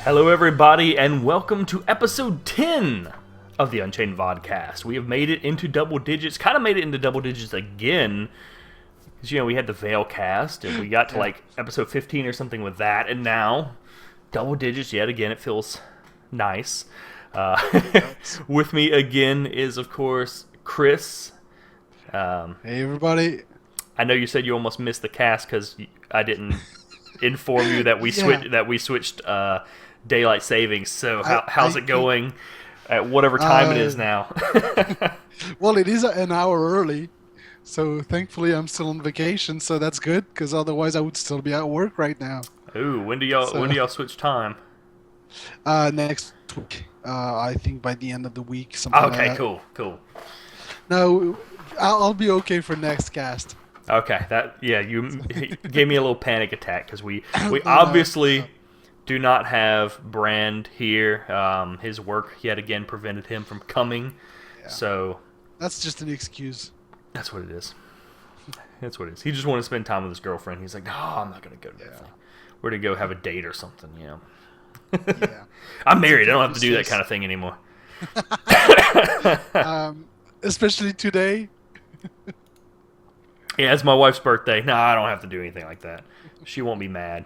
Hello, everybody, and welcome to episode 10 of the Unchained Vodcast. We have made it into double digits, kind of made it into double digits again, because, we had the Veilcast, and we got to, episode 15 or something with that, and now, double digits yet again. It feels nice. With me again is, of course, Kriss. Hey, everybody. I know you said you almost missed the cast because I didn't inform you that we switched daylight savings. So how's it going at whatever time it is now? Well, it is an hour early, so thankfully I'm still on vacation, so that's good, because otherwise I would still be at work right now. Ooh, when do y'all switch time? Next week. I think by the end of the week, something like that. Okay, cool. No, I'll be okay for next cast. Okay, you gave me a little panic attack because we obviously do not have Brand here. His work yet again prevented him from coming. Yeah. So that's just an excuse. That's what it is. That's what it is. He just wanted to spend time with his girlfriend. He's like, no, I'm not gonna go to that thing. We're gonna go have a date or something. Yeah. I'm married. I don't have to do that kind of thing anymore. Especially today. Yeah, it's my wife's birthday. No, I don't have to do anything like that. She won't be mad.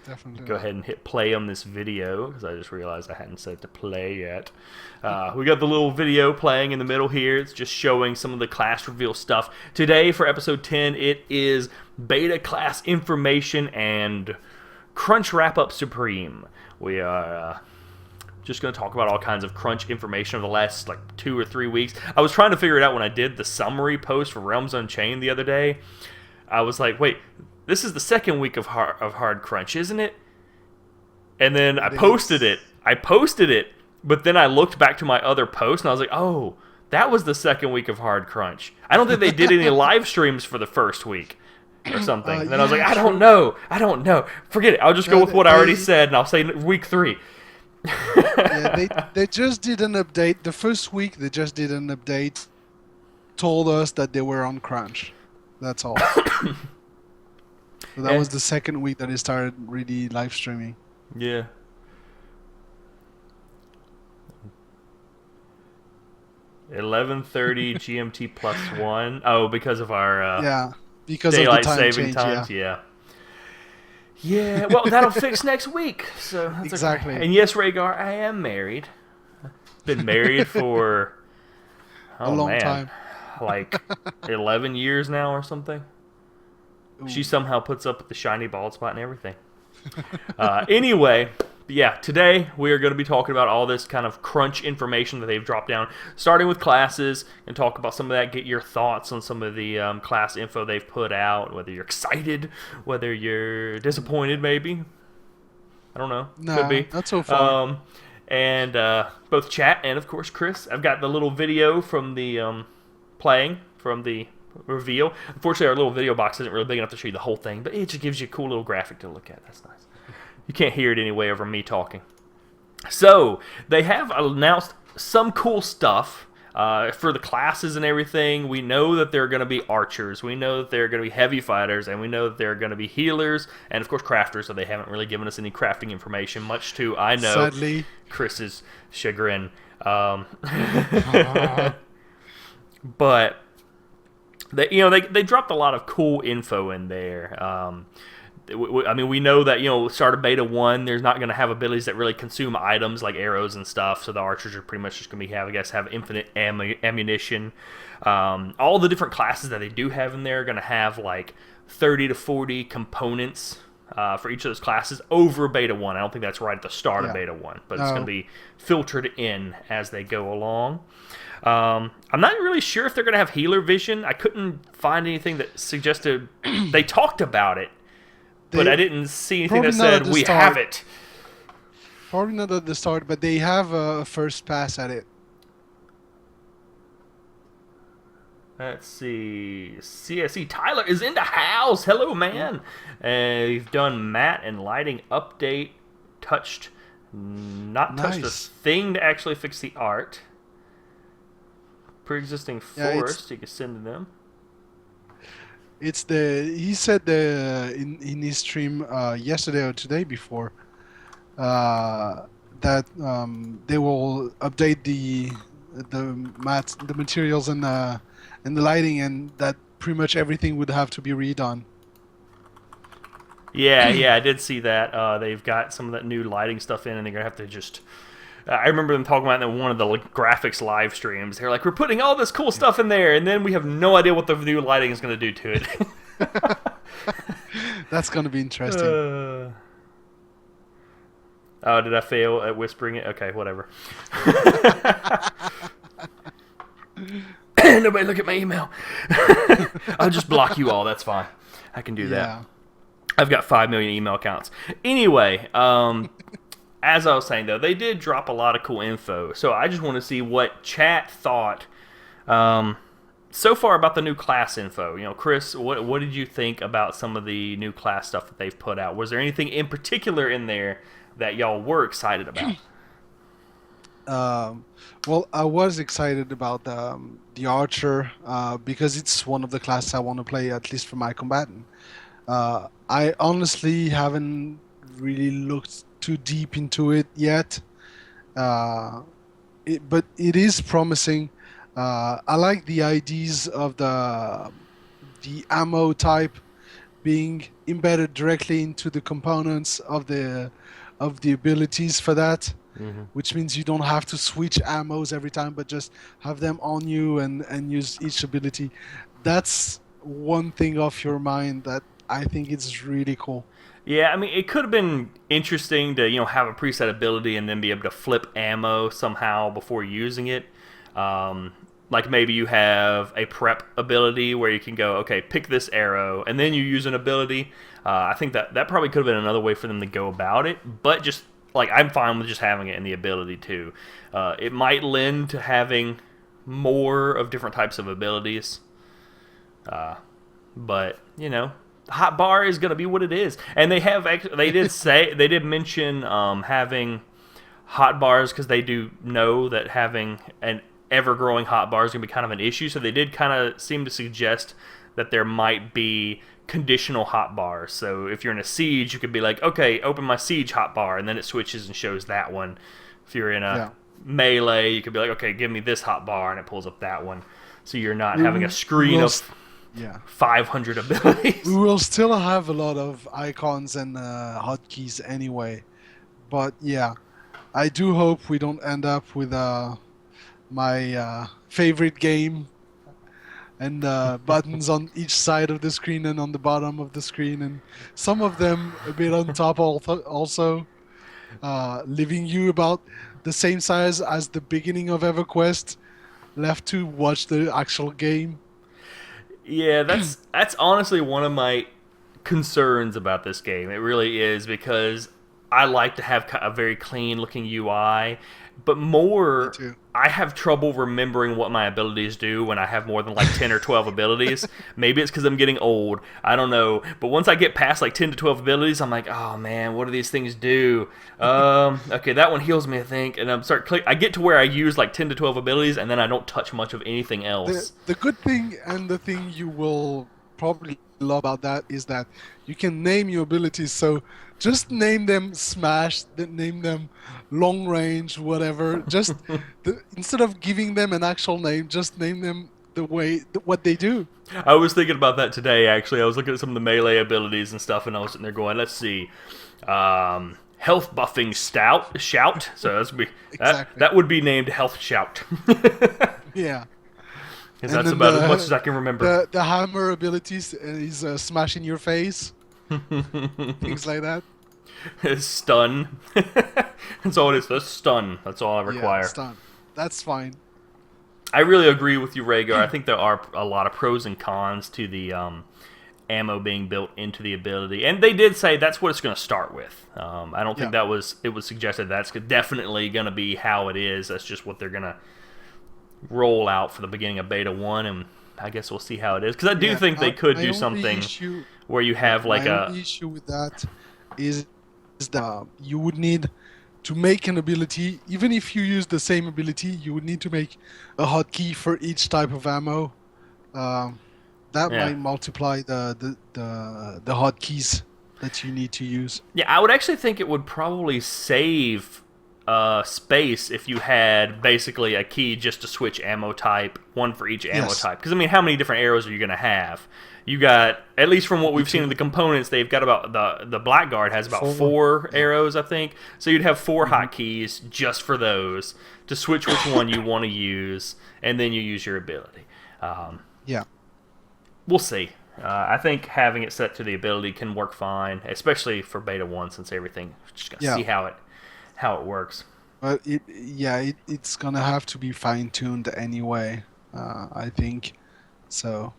Definitely. Go ahead and hit play on this video, because I just realized I hadn't set it to play yet. We got the little video playing in the middle here. It's just showing some of the class reveal stuff. Today, for episode 10, it is beta class information and Crunch Wrap-Up Supreme. We are just going to talk about all kinds of Crunch information over the last 2 or 3 weeks. I was trying to figure it out when I did the summary post for Realms Unchained the other day. I was like, wait, this is the second week of hard Crunch, isn't it? And then I posted it, but then I looked back to my other post, and I was like, oh, that was the second week of hard Crunch. I don't think they did any live streams for the first week or something. And then I was like, I don't know. Forget it. I'll just go with what I already said, and I'll say week 3. They just did an update. The first week they just did an update, told us that they were on Crunch. That's all. So that was the second week that they started really live streaming. Yeah. .11:30 GMT +1. Oh, because of our because daylight of the time saving change, times. Yeah, well, that'll fix next week. So that's exactly. Okay. And yes, Rhaegar, I am married. Been married for a long time, 11 years now or something. Ooh. She somehow puts up with the shiny bald spot and everything. Anyway, today we are going to be talking about all this kind of Crunch information that they've dropped down, starting with classes, and talk about some of that, get your thoughts on some of the class info they've put out, whether you're excited, whether you're disappointed maybe. I don't know. No, could be. Not so far. And both chat and, of course, Kriss. I've got the little video from the playing from the reveal. Unfortunately, our little video box isn't really big enough to show you the whole thing, but it just gives you a cool little graphic to look at. That's nice. You can't hear it anyway over me talking. So, they have announced some cool stuff for the classes and everything. We know that there are going to be archers. We know that there are going to be heavy fighters. And we know that there are going to be healers. And, of course, crafters. So they haven't really given us any crafting information, much to, I know, sadly, Kriss's chagrin. But they dropped a lot of cool info in there. We know that, start of beta 1, there's not going to have abilities that really consume items like arrows and stuff, so the archers are pretty much just going to have infinite ammunition. All the different classes that they do have in there are going to have 30 to 40 components for each of those classes over beta 1. I don't think that's right at the start of beta 1, but it's going to be filtered in as they go along. I'm not really sure if they're going to have healer vision. I couldn't find anything that suggested they talked about it, but I didn't see anything that said we have it. Probably not at the start, but they have a first pass at it. Let's see. CSE Tyler is in the house. Hello, man. You've done matte and lighting update. Touched a thing to actually fix the art. Pre-existing forest, you can send to them. He said in his stream yesterday or today before that they will update the materials and the lighting, and that pretty much everything would have to be redone. Yeah, I did see that. They've got some of that new lighting stuff in, and they're gonna have to just. I remember them talking about it in one of the graphics live streams. They're like, "We're putting all this cool stuff in there, and then we have no idea what the new lighting is going to do to it." That's going to be interesting. Oh, did I fail at whispering it? Okay, whatever. Nobody look at my email. I'll just block you all. That's fine. I can do that. I've got 5 million email accounts. Anyway, as I was saying, though, they did drop a lot of cool info. So I just want to see what chat thought so far about the new class info. You know, Chris, what did you think about some of the new class stuff that they've put out? Was there anything in particular in there that y'all were excited about? Well, I was excited about the Archer because it's one of the classes I want to play, at least for my combatant. I honestly haven't really looked too deep into it yet, but it is promising. I like the ideas of the ammo type being embedded directly into the components of the abilities for that, which means you don't have to switch ammos every time, but just have them on you and use each ability. That's one thing off your mind that I think is really cool. Yeah, I mean, it could have been interesting to, have a preset ability and then be able to flip ammo somehow before using it. Like maybe you have a prep ability where you can go, okay, pick this arrow, and then you use an ability. I think that probably could have been another way for them to go about it, but just, I'm fine with just having it in the ability too. It might lend to having more of different types of abilities. But, hot bar is going to be what it is. And they did mention having hot bars because they do know that having an ever-growing hot bar is going to be kind of an issue. So they did kind of seem to suggest that there might be conditional hot bars. So if you're in a siege, you could be like, okay, open my siege hot bar, and then it switches and shows that one. If you're in a melee, you could be like, okay, give me this hot bar, and it pulls up that one. So you're not having a screen of 500 abilities. We will still have a lot of icons and hotkeys anyway. But yeah, I do hope we don't end up with my favorite game and buttons on each side of the screen and on the bottom of the screen, and some of them a bit on top also, leaving you about the same size as the beginning of EverQuest, left to watch the actual game. Yeah, that's honestly one of my concerns about this game. It really is, because I like to have a very clean looking UI, but more I have trouble remembering what my abilities do when I have more than 10 or 12 abilities. Maybe it's because I'm getting old. I don't know. But once I get past 10 to 12 abilities, I'm like, oh man, what do these things do? Okay, that one heals me, I think. And I get to where I use 10 to 12 abilities, and then I don't touch much of anything else. The good thing, and the thing you will probably love about that, is that you can name your abilities. So just name them Smash, name them Long Range, whatever. Just instead of giving them an actual name, just name them what they do. I was thinking about that today, actually. I was looking at some of the melee abilities and stuff, and I was sitting there going, let's see. Health buffing shout. So exactly. That would be named Health Shout. Yeah. Because that's about as much as I can remember. The hammer abilities is smash in your face. Things like that. Stun. That's all it is. That's stun. That's all I require. Yeah, stun. That's fine. I really agree with you, Rhaegar. I think there are a lot of pros and cons to the ammo being built into the ability, and they did say that's what it's going to start with. I don't think it was suggested that's definitely going to be how it is. That's just what they're going to roll out for the beginning of Beta 1, and I guess we'll see how it is. Because I do think they could do something where you have my only issue with that is that you would need to make an ability. Even if you use the same ability, you would need to make a hotkey for each type of ammo. that Yeah. might multiply the hotkeys that you need to use. Yeah, I would actually think it would probably save space if you had basically a key just to switch ammo type, one for each ammo Yes. type. Because, I mean, how many different arrows are you going to have? You got, at least from what we've seen in the components, they've got about, the Blackguard has about four arrows, I think. So you'd have 4 hotkeys just for those to switch which one you want to use, and then you use your ability. Yeah. We'll see. I think having it set to the ability can work fine, especially for Beta 1, since everything, just got to see how it works. But it's gonna have to be fine-tuned anyway, I think. So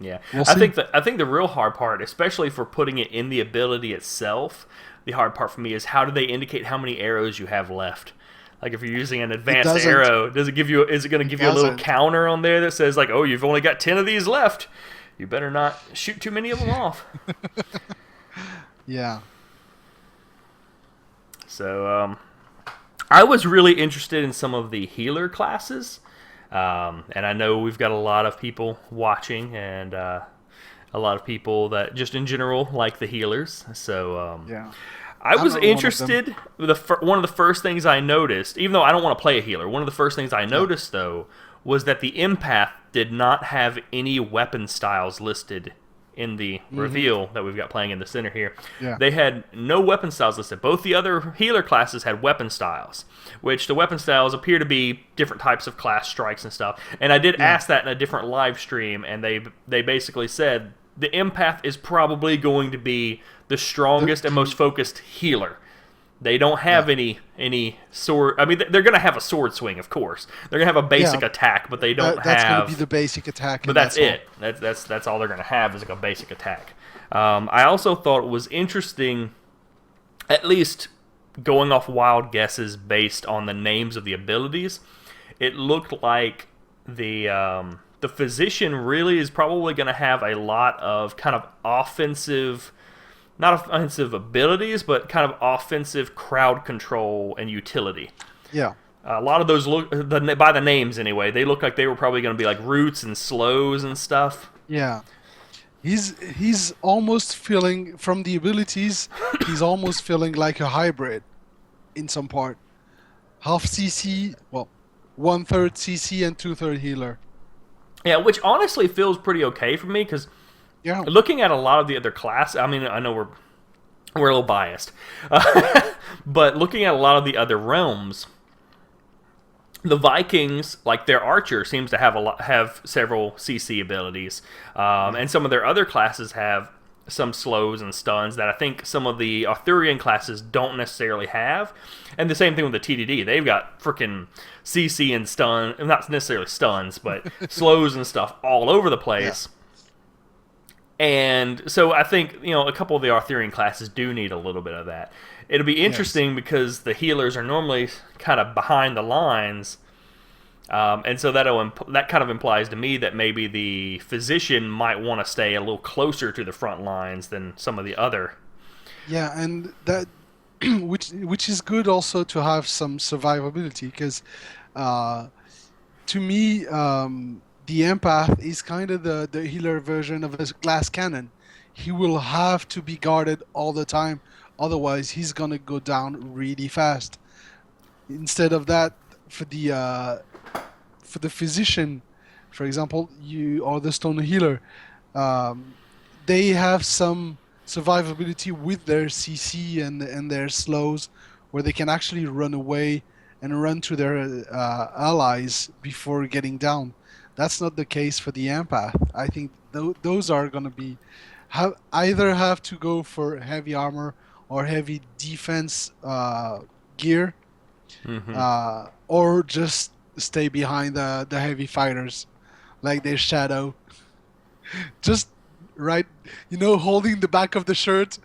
Yeah, we'll I see. think the real hard part, especially for putting it in the ability itself, the hard part for me is how do they indicate how many arrows you have left? Like if you're using an advanced arrow, is it going to give you a little counter on there that says like, oh, you've only got 10 of these left? You better not shoot too many of them off. Yeah. So I was really interested in some of the healer classes. And I know we've got a lot of people watching and a lot of people that just in general like the healers. So Yeah. I was not interested. One of the first things I noticed, even though I don't want to play a healer, one of the first things I noticed, though, was that the empath did not have any weapon styles listed in the reveal that we've got playing in the center here. Yeah. They had no weapon styles listed. Both the other healer classes had weapon styles, which the weapon styles appear to be different types of class strikes and stuff. And I did ask that in a different live stream, and they basically said the empath is probably going to be the strongest and most focused healer. They don't have any sword. I mean, they're going to have a sword swing, of course. They're going to have a basic attack, but they don't have. That's going to be the basic attack. But that's it. That's all they're going to have is like a basic attack. I also thought it was interesting, at least going off wild guesses based on the names of the abilities. It looked like the physician really is probably going to have a lot of kind of offensive. Not offensive abilities, but kind of offensive crowd control and utility. Yeah. A lot of those look, by the names anyway, they look like they were probably going to be like roots and slows and stuff. Yeah. He's almost feeling, from the abilities, he's almost feeling like a hybrid in some part. Half CC, well, 1/3 CC and 2/3 healer. Yeah, which honestly feels pretty okay for me because looking at a lot of the other classes, I mean, I know we're a little biased, but looking at a lot of the other realms, the Vikings, like their archer, seems to have several CC abilities, and some of their other classes have some slows and stuns that I think some of the Arthurian classes don't necessarily have. And the same thing with the TDD. They've got freaking CC and stun, not necessarily stuns, but slows and stuff all over the place. Yeah. And so I think, a couple of the Arthurian classes do need a little bit of that. It'll be interesting because the healers are normally kind of behind the lines. And so that kind of implies to me that maybe the physician might want to stay a little closer to the front lines than some of the other. Yeah, and that which is good also to have some survivability because to me the empath is kind of the healer version of a glass cannon. He will have to be guarded all the time, otherwise he's gonna go down really fast. Instead of that, for the physician, for example, or the stone healer, they have some survivability with their CC and their slows, where they can actually run away and run to their allies before getting down. That's not the case for the empath. I think those are going to be either have to go for heavy armor or heavy defense gear, or just stay behind the heavy fighters, like their shadow. Just right, holding the back of the shirt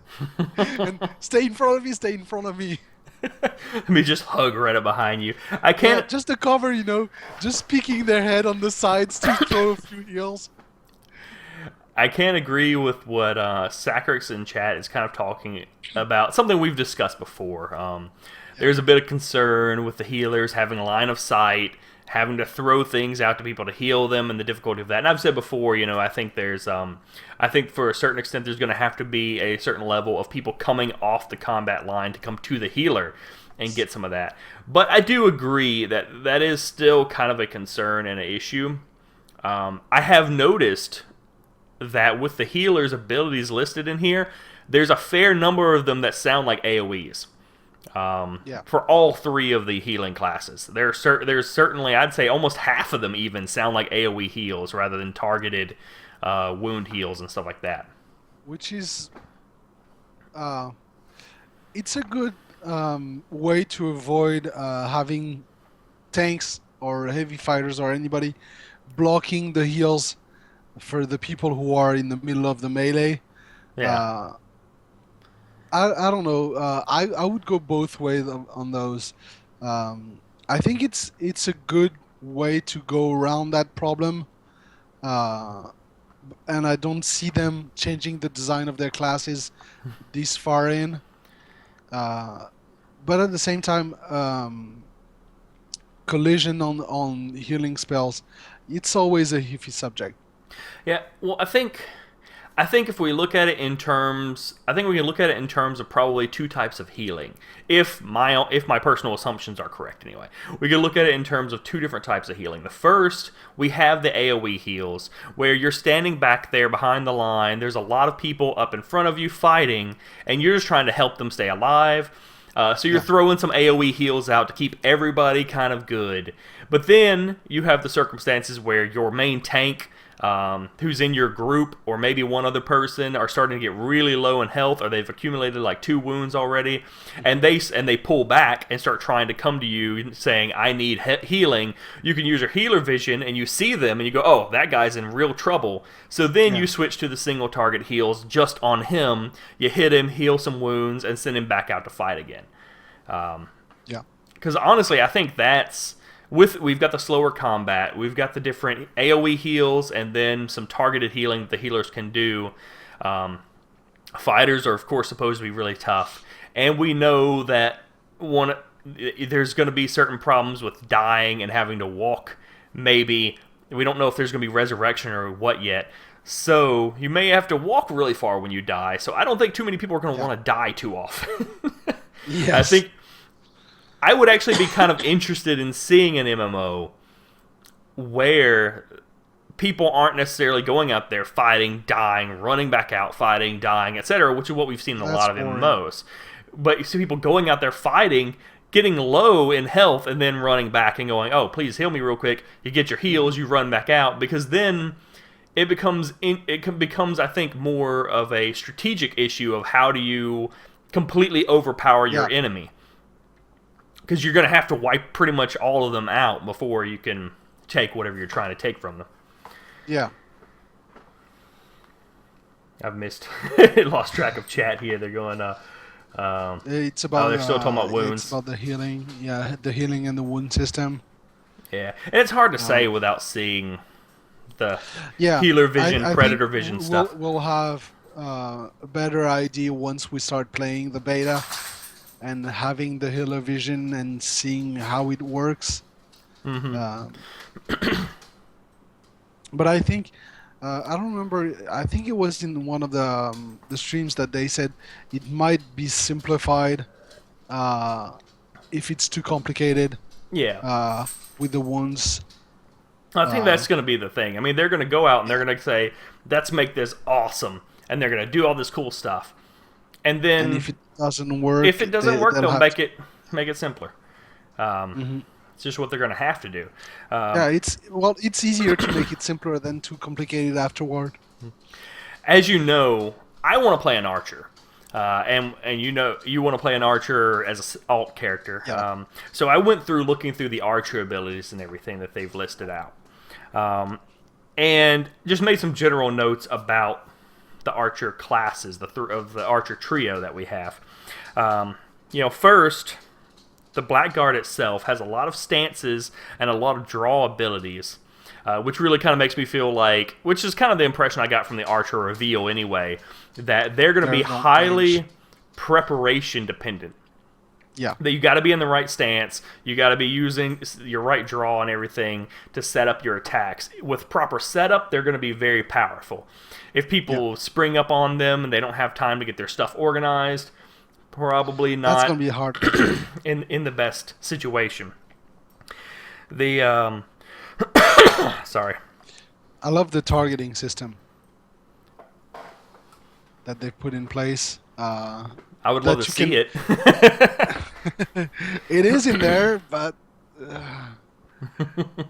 and stay in front of me, stay in front of me. Let me just hug right up behind you. I can't. Yeah, just the cover, just peeking their head on the sides to throw a few heals. I can't agree with what Sacrix in chat is kind of talking about. Something we've discussed before. There's a bit of concern with the healers having a line of sight having to throw things out to people to heal them and the difficulty of that. And I've said before, I think I think for a certain extent there's going to have to be a certain level of people coming off the combat line to come to the healer and get some of that. But I do agree that that is still kind of a concern and an issue. I have noticed that with the healer's abilities listed in here, there's a fair number of them that sound like AoEs. For all three of the healing classes. There's certainly, I'd say almost half of them even sound like AoE heals rather than targeted wound heals and stuff like that. Which is... it's a good way to avoid having tanks or heavy fighters or anybody blocking the heals for the people who are in the middle of the melee. Yeah. I don't know. I would go both ways on those. I think it's a good way to go around that problem. And I don't see them changing the design of their classes this far in. But at the same time, collision on healing spells, it's always a iffy subject. Yeah, well, I think if we look at it in terms, I think we can look at it in terms of probably two types of healing. If my personal assumptions are correct, anyway, we can look at it in terms of two different types of healing. The first, we have the AOE heals, where you're standing back there behind the line. There's a lot of people up in front of you fighting, and you're just trying to help them stay alive. So you're throwing some AOE heals out to keep everybody kind of good. But then you have the circumstances where your main tank, who's in your group, or maybe one other person, are starting to get really low in health, or they've accumulated like 2 wounds already, and they pull back and start trying to come to you saying, I need healing. You can use your healer vision, and you see them, and you go, oh, that guy's in real trouble. So then you switch to the single target heals just on him. You hit him, heal some wounds, and send him back out to fight again. Because honestly, I think that's... We've got the slower combat, we've got the different AoE heals, and then some targeted healing that the healers can do. Fighters are, of course, supposed to be really tough, and we know that there's going to be certain problems with dying and having to walk. Maybe we don't know if there's going to be resurrection or what yet. So you may have to walk really far when you die. So I don't think too many people are going to want to die too often. Yes. I think I would actually be kind of interested in seeing an MMO where people aren't necessarily going out there fighting, dying, running back out, fighting, dying, etc., which is what we've seen in a lot of MMOs. But you see people going out there fighting, getting low in health, and then running back and going, oh, please heal me real quick. You get your heals, you run back out, because then it becomes, I think, more of a strategic issue of how do you completely overpower your enemy. Because you're going to have to wipe pretty much all of them out before you can take whatever you're trying to take from them. Yeah. I've lost track of chat here. They're going, it's about, they're still talking about wounds. It's about the healing. Yeah, the healing and the wound system. Yeah, and it's hard to say without seeing the healer vision, I predator vision stuff. We'll have a better idea once we start playing the beta and having the healer vision and seeing how it works. Mm-hmm. But I think I don't remember. I think it was in one of the streams that they said it might be simplified if it's too complicated. Yeah. With the wounds. I think that's going to be the thing. I mean, they're going to go out and they're going to say, "Let's make this awesome," and they're going to do all this cool stuff. And then, if it doesn't work, they'll make it simpler. It's just what they're going to have to do. It's easier to make it simpler than to complicate it afterward. As you know, I want to play an archer, and you want to play an archer as an alt character. Yeah. So I went through looking through the archer abilities and everything that they've listed out, and just made some general notes about the archer classes, of the archer trio that we have. First, the Blackguard itself has a lot of stances and a lot of draw abilities, which really kind of makes me feel like, which is kind of the impression I got from the archer reveal anyway, that they're going to be highly preparation dependent. Yeah. That you got to be in the right stance. You got to be using your right draw and everything to set up your attacks. With proper setup, they're going to be very powerful. If people spring up on them and they don't have time to get their stuff organized, probably not. That's going to be hard. in the best situation. The sorry. I love the targeting system that they've put in place. I would love to see it. It is in there, but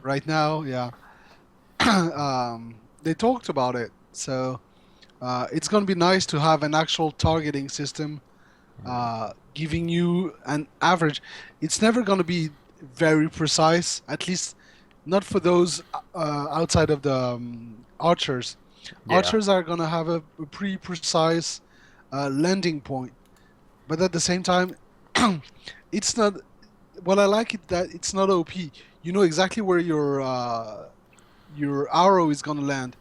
right now, yeah. They talked about it, so it's going to be nice to have an actual targeting system giving you an average. It's never going to be very precise, at least not for those outside of the archers. Yeah. Archers are going to have a pretty precise landing point. But at the same time, it's not. What I like it that it's not OP. You know exactly where your arrow is gonna land,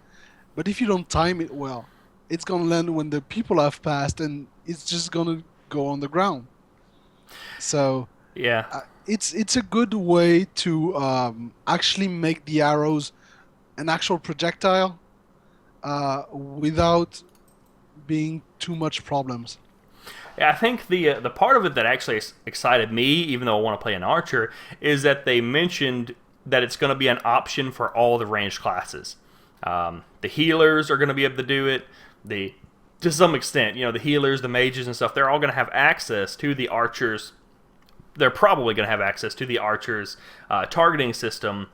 but if you don't time it well, it's gonna land when the people have passed, and it's just gonna go on the ground. So yeah, it's a good way to actually make the arrows an actual projectile without being too much problems. I think the part of it that actually excited me, even though I want to play an archer, is that they mentioned that it's going to be an option for all the ranged classes. The healers are going to be able to do it. To some extent, the healers, the mages and stuff, they're all going to have access to the archers. They're probably going to have access to the archers' targeting system.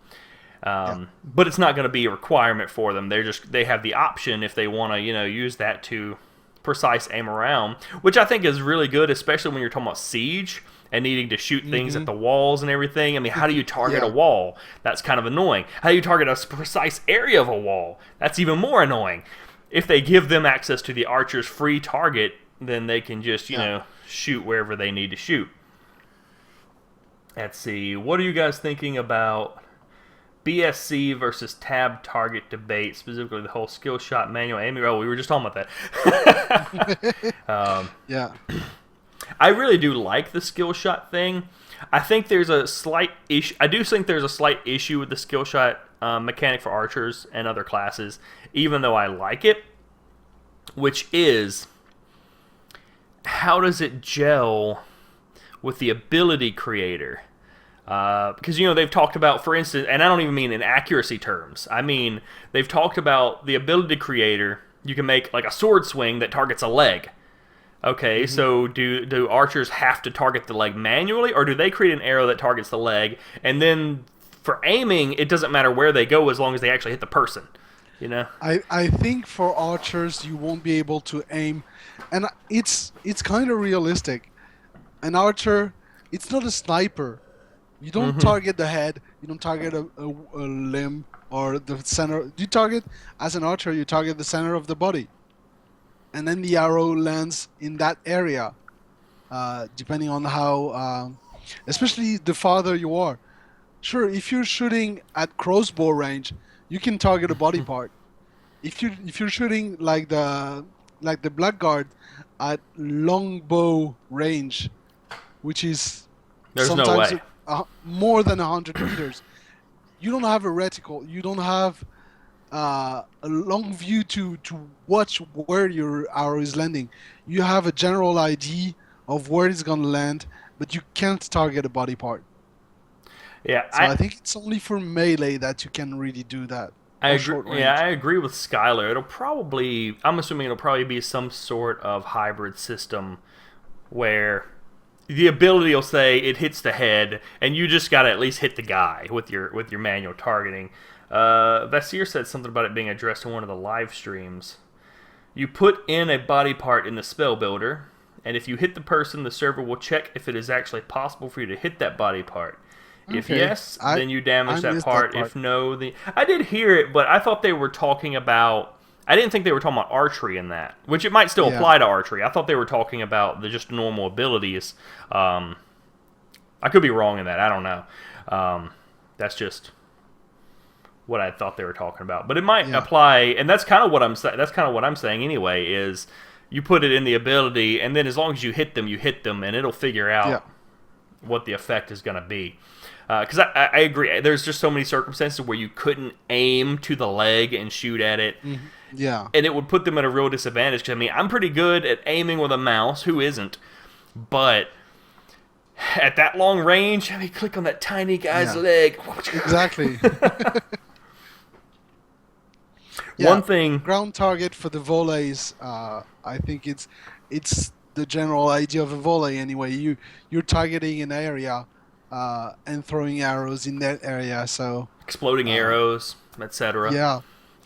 But it's not going to be a requirement for them. They have the option if they want to, use that to precise aim around, which I think is really good, especially when you're talking about siege and needing to shoot things at the walls and everything. I mean, how do you target a wall? That's kind of annoying. How do you target a precise area of a wall? That's even more annoying. If they give them access to the archer's free target, then they can just, shoot wherever they need to shoot. Let's see. What are you guys thinking about BSC versus tab target debate, specifically the whole skill shot manual aiming? Oh, we were just talking about that. Yeah. I really do like the skill shot thing. I think there's a slight issue. I do think there's a slight issue with the skill shot mechanic for archers and other classes, even though I like it, which is how does it gel with the ability creator? Because, they've talked about, for instance, and I don't even mean in accuracy terms. I mean, they've talked about the ability creator. You can make like a sword swing that targets a leg. Okay, so do archers have to target the leg manually, or do they create an arrow that targets the leg? And then for aiming, it doesn't matter where they go as long as they actually hit the person. I think for archers, you won't be able to aim. And it's kind of realistic. An archer, it's not a sniper. You don't target the head. You don't target a limb or the center. You target, as an archer, you target the center of the body. And then the arrow lands in that area, depending on how, especially the farther you are. Sure, if you're shooting at crossbow range, you can target a body part. If you're shooting like the blackguard at longbow range, which is there's sometimes no way. More than 100 meters, you don't have a reticle. You don't have a long view to watch where your arrow is landing. You have a general idea of where it's going to land, but you can't target a body part. Yeah, so I think it's only for melee that you can really do that. I agree. Yeah, I agree with Skylar. I'm assuming it'll probably be some sort of hybrid system where the ability will say it hits the head, and you just got to at least hit the guy with your manual targeting. Vasir said something about it being addressed in one of the live streams. You put in a body part in the spell builder, and if you hit the person, the server will check if it is actually possible for you to hit that body part. Okay. If yes, then you damage that part. If no, I did hear it, but I thought they were talking about. I didn't think they were talking about archery in that, which it might still apply to archery. I thought they were talking about the just normal abilities. I could be wrong in that. I don't know. That's just what I thought they were talking about, but it might apply, and that's kind of what I'm saying. That's kind of what I'm saying anyway. Is you put it in the ability, and then as long as you hit them, and it'll figure out what the effect is going to be. Because I agree, there's just so many circumstances where you couldn't aim to the leg and shoot at it. Mm-hmm. Yeah. And it would put them at a real disadvantage. Because, I mean, I'm pretty good at aiming with a mouse. Who isn't? But at that long range, I mean, click on that tiny guy's leg. Exactly. One thing... Ground target for the volleys, I think it's the general idea of a volley anyway. You're targeting an area and throwing arrows in that area. So exploding arrows, etc. Yeah.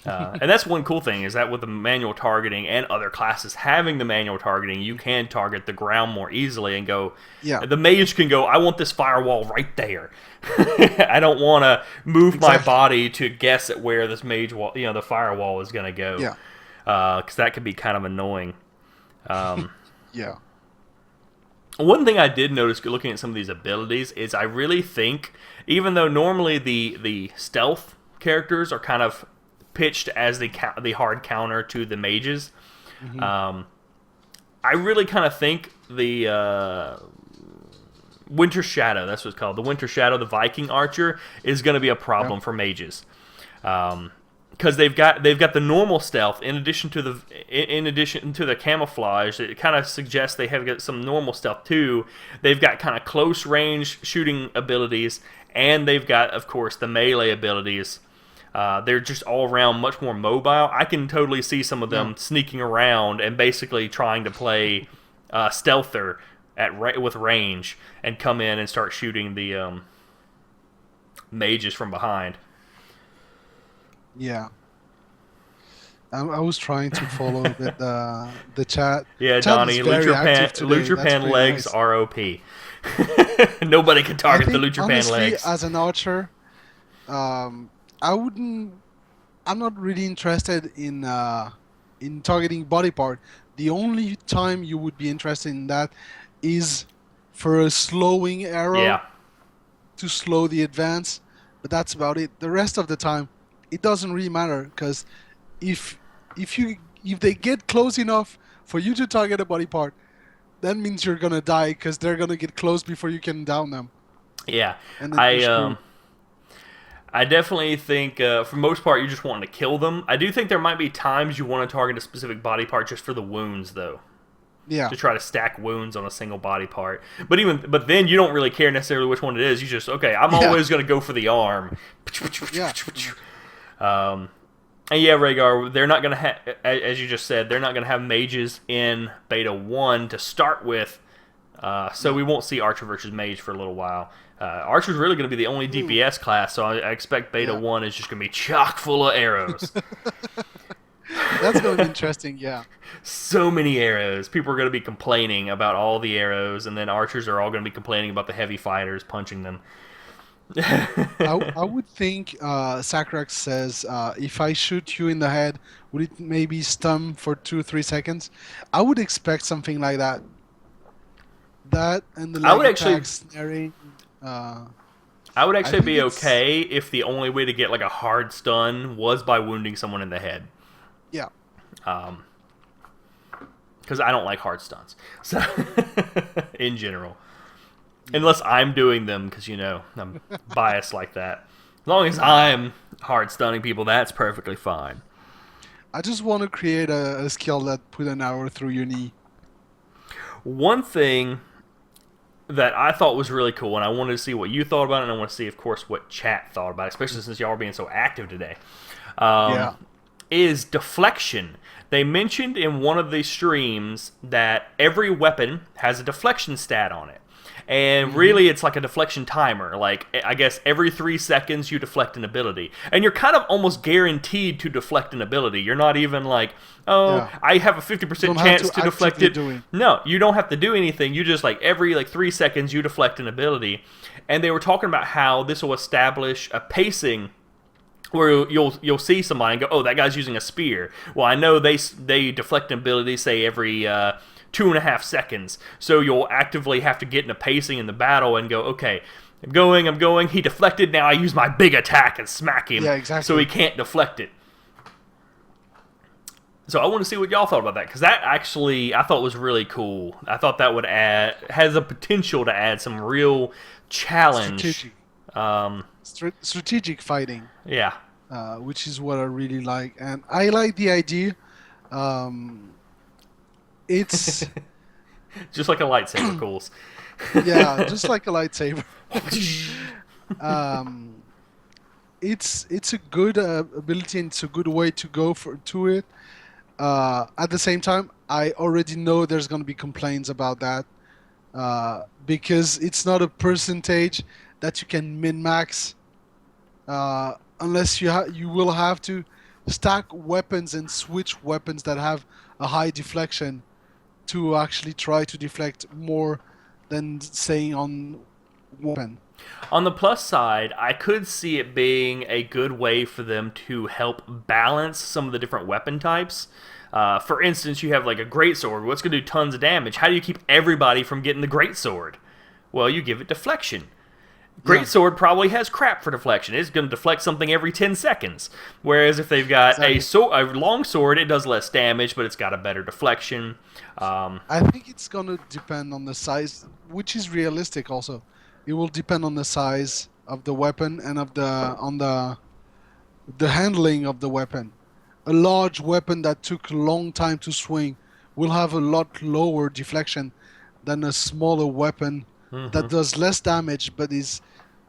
And that's one cool thing, is that with the manual targeting and other classes having the manual targeting, you can target the ground more easily and go... Yeah. The mage can go, I want this firewall right there. I don't want to move my body to guess at where this mage wall, the firewall is going to go. Yeah. Because that could be kind of annoying. Yeah. One thing I did notice looking at some of these abilities is I really think, even though normally the stealth characters are kind of pitched as the hard counter to the mages, I really kind of think the Winter Shadow, that's what it's called, the Winter Shadow, the Viking archer, is going to be a problem for mages. Because they've got the normal stealth in addition to the camouflage. It kind of suggests they have got some normal stealth too. They've got kind of close range shooting abilities, and they've got, of course, the melee abilities. They're just all around much more mobile. I can totally see some of them sneaking around and basically trying to play stealther with range and come in and start shooting the mages from behind. Yeah. I was trying to follow the chat. Yeah, chat Donnie, Lucherpan legs, nice. ROP. Nobody can target the Lucherpan legs. As an archer, I'm not really interested in targeting body part. The only time you would be interested in that is for a slowing arrow to slow the advance, but that's about it. The rest of the time, it doesn't really matter, because if they get close enough for you to target a body part, that means you're gonna die, because they're gonna get close before you can down them. Yeah, I definitely think for most part you just want to kill them. I do think there might be times you want to target a specific body part just for the wounds, though. Yeah. To try to stack wounds on a single body part. But then you don't really care necessarily which one it is. You just, okay, I'm always going to go for the arm. Yeah. And yeah, Rhaegar, they're not going to have, as you just said, they're not going to have mages in Beta 1 to start with. So we won't see Archer versus Mage for a little while. Archer's really going to be the only DPS class, so I expect Beta 1 is just going to be chock full of arrows. That's going to be interesting, yeah. So many arrows. People are going to be complaining about all the arrows, and then archers are all going to be complaining about the heavy fighters punching them. I would think Sakrax says, if I shoot you in the head, would it maybe stun for 2-3 seconds? I would expect something like that. That and the leg attack snaring. I would actually be okay if the only way to get like a hard stun was by wounding someone in the head. Yeah. Because I don't like hard stuns. So in general. Unless I'm doing them, because, I'm biased like that. As long as I'm hard stunning people, that's perfectly fine. I just want to create a skill that put an arrow through your knee. One thing that I thought was really cool, and I wanted to see what you thought about it, and I want to see, of course, what chat thought about it, especially since y'all are being so active today, is deflection. They mentioned in one of the streams that every weapon has a deflection stat on it. And really, it's like a deflection timer. Like, I guess every 3 seconds you deflect an ability. And you're kind of almost guaranteed to deflect an ability. You're not even like, I have a 50% chance to deflect it. No, you don't have to do anything. You just, every 3 seconds you deflect an ability. And they were talking about how this will establish a pacing where you'll see somebody and go, oh, that guy's using a spear. Well, I know they deflect an ability, say, every 2.5 seconds. So you'll actively have to get in a pacing in the battle and go, okay, I'm going. He deflected. Now I use my big attack and smack him. Yeah, exactly. So he can't deflect it. So I want to see what y'all thought about that, because that actually I thought was really cool. I thought that would has the potential to add some real challenge. Strategic fighting. Yeah. Which is what I really like, and I like the idea. It's just like a lightsaber, Cools. Yeah, just like a lightsaber. It's a good ability, and it's a good way to go to it. At the same time, I already know there's going to be complaints about that because it's not a percentage that you can min-max unless you will have to stack weapons and switch weapons that have a high deflection to actually try to deflect more than saying on weapon. On the plus side, I could see it being a good way for them to help balance some of the different weapon types. For instance, you have like a greatsword. What's going to do tons of damage? How do you keep everybody from getting the greatsword? Well, you give it deflection. Greatsword probably has crap for deflection. It's going to deflect something every 10 seconds. Whereas if they've got a long sword, it does less damage, but it's got a better deflection. I think it's going to depend on the size, which is realistic also. It will depend on the size of the weapon and of the handling of the weapon. A large weapon that took a long time to swing will have a lot lower deflection than a smaller weapon that does less damage but is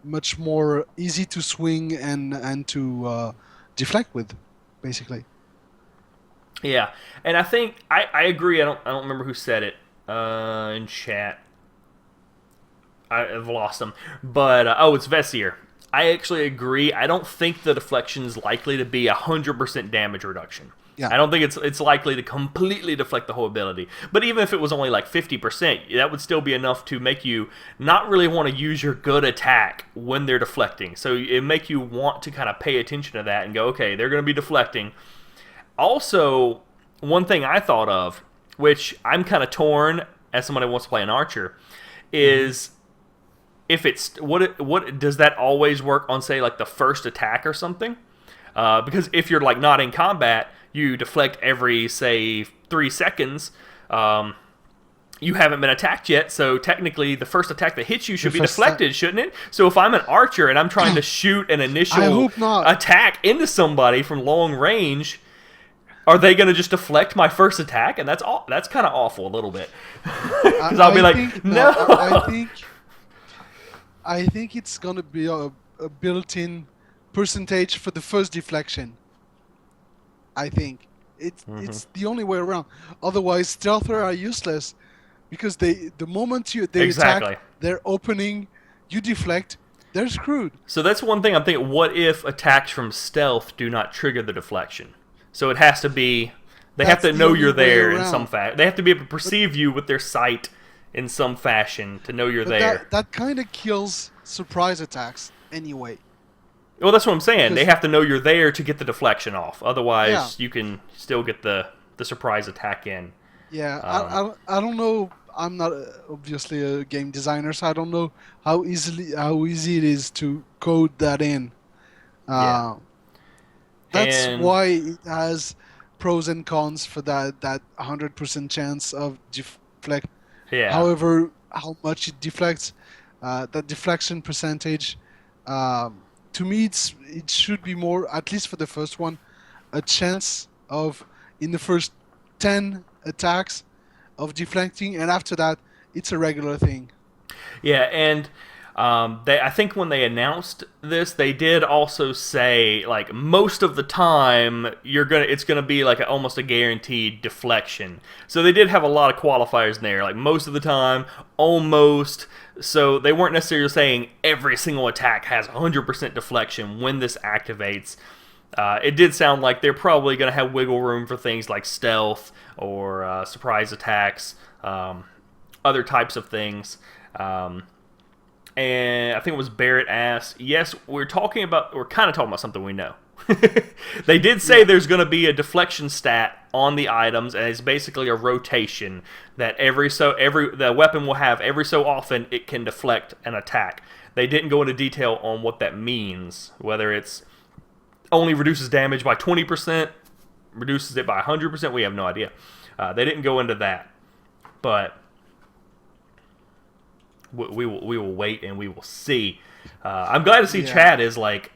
much more easy to swing and to deflect with, basically. Yeah, and I think I agree. I don't remember who said it in chat. I've lost them, but it's Vessier. I actually agree. I don't think the deflection is likely to be 100% damage reduction. Yeah. I don't think it's likely to completely deflect the whole ability. But even if it was only like 50%, that would still be enough to make you not really want to use your good attack when they're deflecting. So it make you want to kind of pay attention to that and go, okay, they're going to be deflecting. Also, one thing I thought of, which I'm kind of torn as somebody who wants to play an archer, is if it's what does that always work on, say, like the first attack or something? Because if you're like not in combat, you deflect every, say, 3 seconds. You haven't been attacked yet, so technically the first attack that hits you should be deflected, shouldn't it? So if I'm an archer and I'm trying to shoot an initial attack into somebody from long range, are they going to just deflect my first attack? And that's kind of awful a little bit. Because I'll be like, no. I think it's going to be a built-in percentage for the first deflection. I think it's the only way around. Otherwise, stealthers are useless because the moment they attack, they're opening, you deflect, they're screwed. So that's one thing I'm thinking. What if attacks from stealth do not trigger the deflection? So it has to be they have to know you're there in some fashion. They have to be able to perceive you with their sight in some fashion to know you're there. That kind of kills surprise attacks anyway. Well, that's what I'm saying. They have to know you're there to get the deflection off. Otherwise, you can still get the surprise attack in. Yeah, I don't know. I'm not obviously a game designer, so I don't know how easy it is to code that in. That's why it has pros and cons for that 100% chance of deflect. Yeah. However, how much it deflects, that deflection percentage. To me, it should be more, at least for the first one, a chance of, in the first 10 attacks, of deflecting, and after that, it's a regular thing. Yeah, and I think when they announced this, they did also say, like, most of the time, it's gonna be like almost a guaranteed deflection. So they did have a lot of qualifiers in there, like most of the time, almost. So they weren't necessarily saying every single attack has 100% deflection when this activates. It did sound like they're probably going to have wiggle room for things like stealth or surprise attacks, other types of things. And I think it was Barrett asked, yes, we're kind of talking about something we know. They did say there's going to be a deflection stat on the items, and it's basically a rotation that the weapon will have every so often it can deflect an attack. They didn't go into detail on what that means, whether it's only reduces damage by 20%, reduces it by 100%. We have no idea. They didn't go into that, but we will wait and we will see. I'm glad to see Chad is like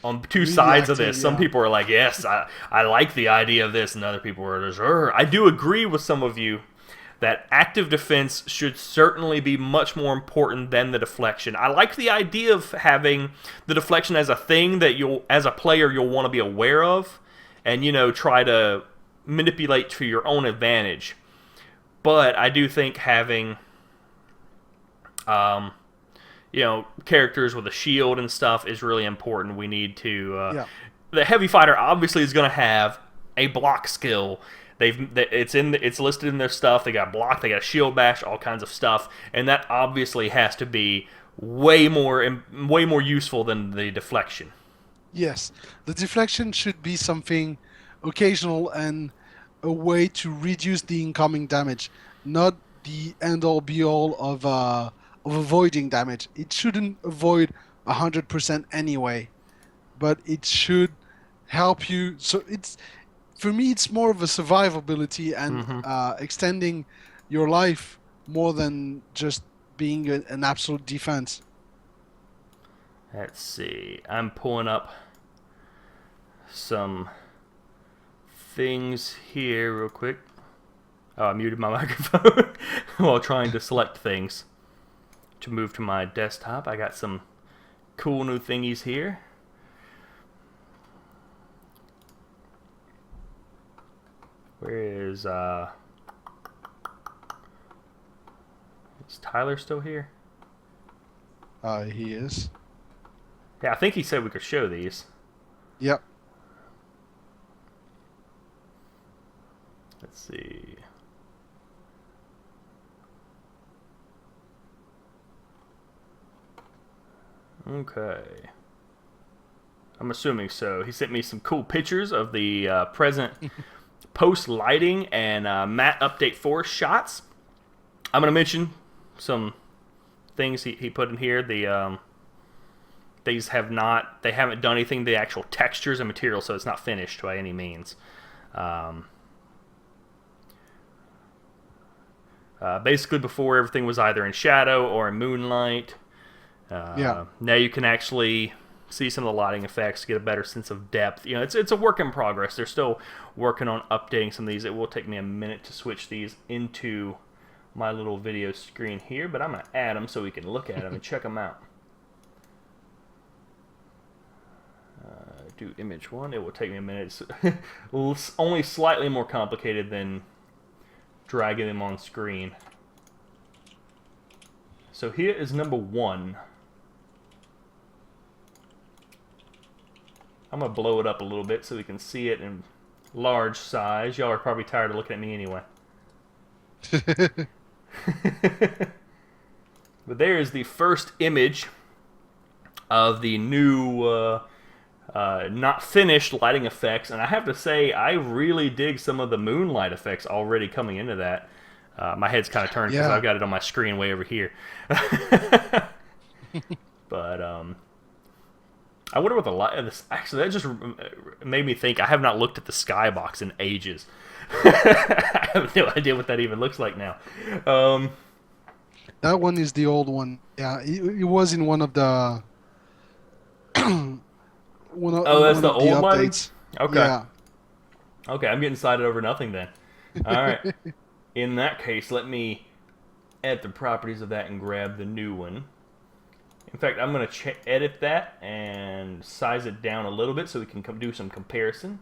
on two sides of this. Some people are like, yes, I like the idea of this, and other people are just, I do agree with some of you that active defense should certainly be much more important than the deflection. I like the idea of having the deflection as a thing that as a player, you'll want to be aware of and, try to manipulate to your own advantage. But I do think having, characters with a shield and stuff is really important. We need to... The heavy fighter obviously is going to have a block skill. It's listed in their stuff. They got block, they got shield bash, all kinds of stuff, and that obviously has to be way more useful than the deflection. Yes, the deflection should be something occasional and a way to reduce the incoming damage, not the end-all be-all of avoiding damage. It shouldn't avoid 100% anyway, but it should help you. So for me, it's more of a survivability and extending your life more than just being an absolute defense. Let's see. I'm pulling up some things here real quick. Oh, I muted my microphone while trying to select things to move to my desktop. I got some cool new thingies here. Where is Tyler still here? He is. Yeah, I think he said we could show these. Yep. Let's see. Okay. I'm assuming so. He sent me some cool pictures of the present post lighting and matte update 4 shots. I'm going to mention some things he put in here. They haven't done anything to the actual textures and material, so it's not finished by any means. Basically, before everything was either in shadow or in moonlight. Now you can actually see some of the lighting effects, get a better sense of depth. It's a work in progress. They're still working on updating some of these. It will take me a minute to switch these into my little video screen here, but I'm going to add them so we can look at them and check them out. Do image 1. It will take me a minute. It's only slightly more complicated than dragging them on screen. So here is number 1. I'm going to blow it up a little bit so we can see it in large size. Y'all are probably tired of looking at me anyway. But there is the first image of the new not finished lighting effects. And I have to say, I really dig some of the moonlight effects already coming into that. My head's kind of turned because I've got it on my screen way over here. But I wonder what the light of this. Actually, that just made me think. I have not looked at the skybox in ages. I have no idea what that even looks like now. That one is the old one. Yeah, it was in one of the. That's the old updates. Okay. Yeah. Okay, I'm getting excited over nothing then. All right. In that case, let me edit the properties of that and grab the new one. In fact, I'm going to edit that and size it down a little bit so we can do some comparison.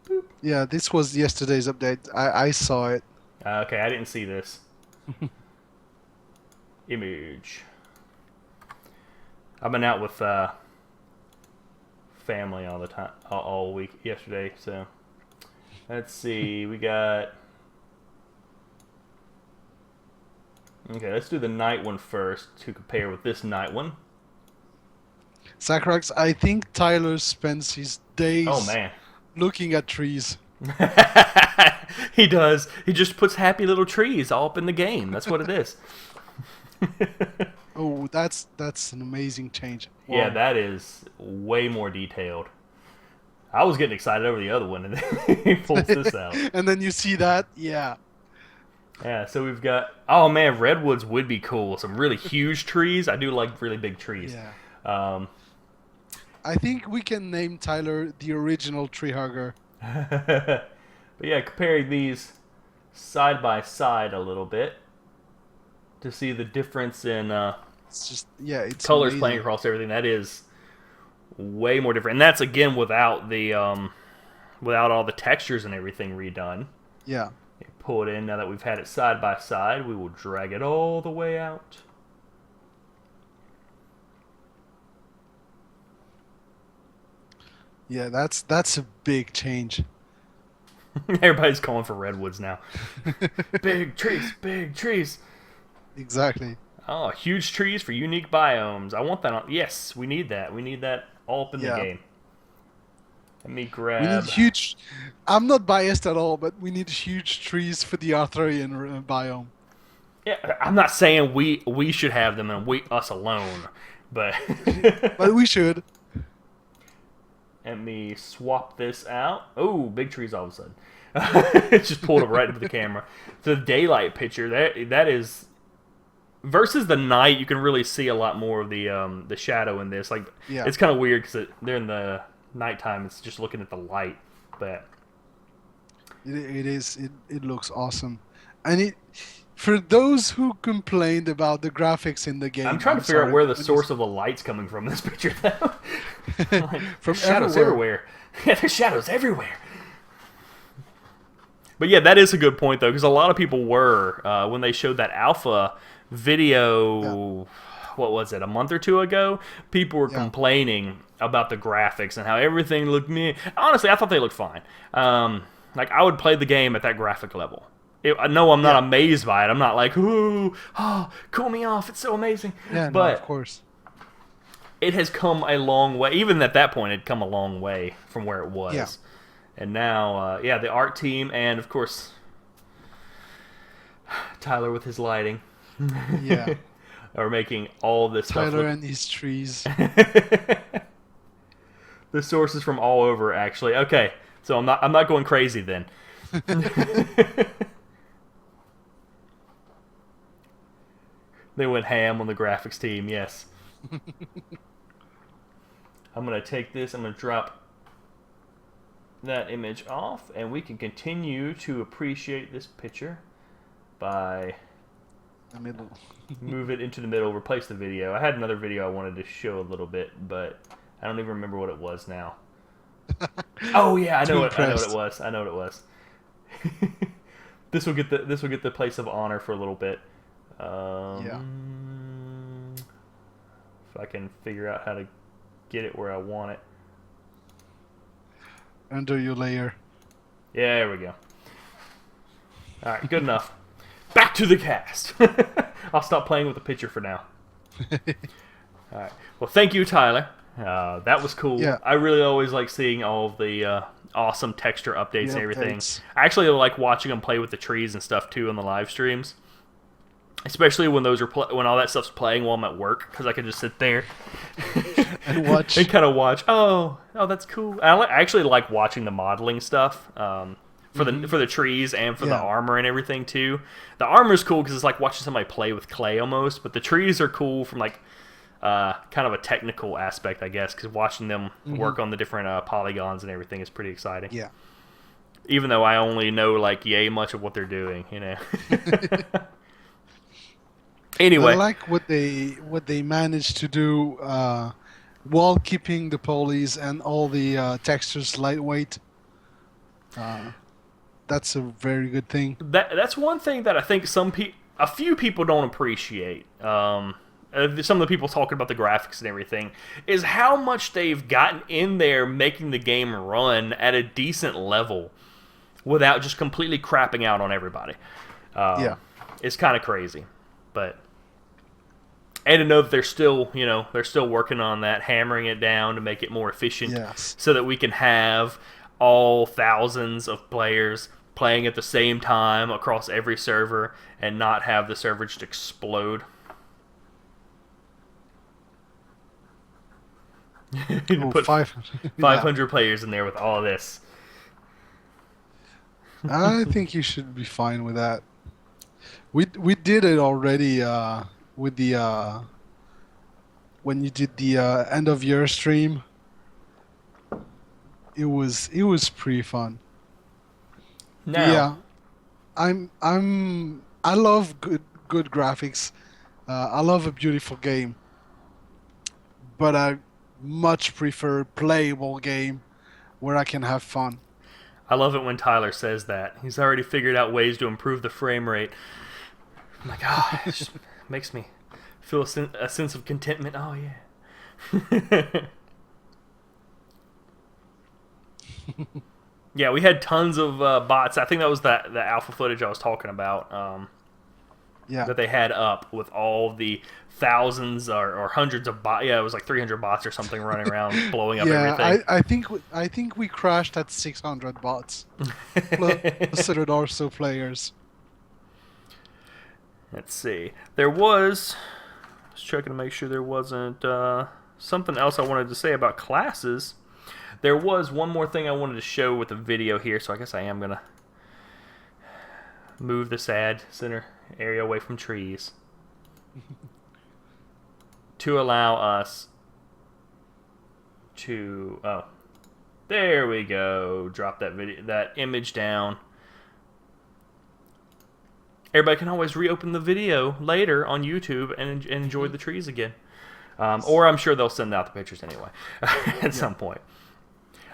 Boop. Yeah, this was yesterday's update. I saw it. Okay, I didn't see this. Image. I've been out with family all the time, all week yesterday, so let's see. We got... Okay, let's do the night one first to compare with this night one. Sacrax, I think Tyler spends his days looking at trees. He does. He just puts happy little trees all up in the game. That's what it is. Oh, that's an amazing change. Wow. Yeah, that is way more detailed. I was getting excited over the other one, and then he pulls this out. And then you see that, yeah. Yeah, so we've got... Oh, man, redwoods would be cool. Some really huge trees. I do like really big trees. Yeah. I think we can name Tyler the original tree hugger. But yeah, comparing these side by side a little bit to see the difference in It's just, yeah, it's colors amazing. playing across everything. That is way more different. And that's, again, without the without all the textures and everything redone. Yeah. Pull it in. Now that we've had it side by side, we will drag it all the way out. Yeah, that's a big change. Everybody's calling for redwoods now. Big trees, big trees. Exactly. Oh, huge trees for unique biomes. I want that on... Yes, we need that. We need that all up in the game. Let me grab... We need huge... I'm not biased at all, but we need huge trees for the Arthurian biome. Yeah, I'm not saying we should have them and us alone, but... But we should. Let me swap this out. Oh, big trees all of a sudden. It just pulled them right into the camera. So the daylight picture, that is... Versus the night, you can really see a lot more of the shadow in this. Like, it's kind of weird because they're in the nighttime. It's just looking at the light, but it looks awesome. And for those who complained about the graphics in the game, I'm trying to figure out where the source of the light's coming from in this picture. Like, from shadows everywhere. Yeah, there's shadows everywhere. But yeah, that is a good point though, because a lot of people were when they showed that alpha video, what was it, a month or two ago? People were complaining about the graphics and how everything looked meh. Honestly, I thought they looked fine. Like, I would play the game at that graphic level. No, I'm not amazed by it. I'm not like, ooh, oh, cool me off, it's so amazing. Yeah, but no, of course. It has come a long way. Even at that point, it had come a long way from where it was. Yeah. And now, the art team and, of course, Tyler with his lighting. Yeah. Are making all this stuff. Tyler and his trees. The sources from all over, actually. Okay, so I'm not going crazy then. They went ham on the graphics team, yes. I'm going to take this, I'm going to drop that image off, and we can continue to appreciate this picture by... The middle. move it into the middle, replace the video. I had another video I wanted to show a little bit, but I don't even remember what it was now. Oh yeah, I know what it was. This will get the place of honor for a little bit. If I can figure out how to get it where I want it. Under your layer. Yeah, there we go. All right, good enough. Back to the cast. I'll stop playing with the picture for now. All right. Well, thank you, Tyler. That was cool. Yeah. I really always like seeing all of the awesome texture updates and everything. I actually like watching them play with the trees and stuff too on the live streams, especially when those are when all that stuff's playing while I'm at work, because I can just sit there and watch and kind of watch. Oh, that's cool. I actually like watching the modeling stuff. For the trees and for the armor and everything too. The armor's cool because it's like watching somebody play with clay almost, but the trees are cool from like kind of a technical aspect, I guess, because watching them work on the different polygons and everything is pretty exciting. Yeah. Even though I only know like yay much of what they're doing, you know. Anyway, I like what they managed to do while keeping the polys and all the textures lightweight. That's a very good thing. That's one thing that I think a few people don't appreciate. Some of the people talking about the graphics and everything is how much they've gotten in there making the game run at a decent level without just completely crapping out on everybody. It's kind of crazy, but and to know that they're still working on that, hammering it down to make it more efficient, so that we can have all thousands of players playing at the same time across every server and not have the server just explode. Oh, Put 500. 500 players in there with all of this. I think you should be fine with that. We did it already with the when you did the end of year stream. It was pretty fun. Now, Yeah, I love good graphics. I love a beautiful game, but I much prefer playable game where I can have fun. I love it when Tyler says that. He's already figured out ways to improve the frame rate. I'm like, oh, it just makes me feel a sense of contentment. Oh, yeah. Yeah, we had tons of bots. I think that was the alpha footage I was talking about. Yeah, That they had up with all the thousands or hundreds of bots. Yeah, it was like 300 bots or something running around, blowing up yeah. everything. I think we crashed at 600 bots plus 100 or so players. Let's see. There was... I was checking to make sure there wasn't something else I wanted to say about classes. There was one more thing I wanted to show with the video here, so I guess I am going to move the sad center area away from trees to allow us to... Oh, there we go. Drop that image down. Everybody can always reopen the video later on YouTube and enjoy the trees again. Or I'm sure they'll send out the pictures anyway at some point.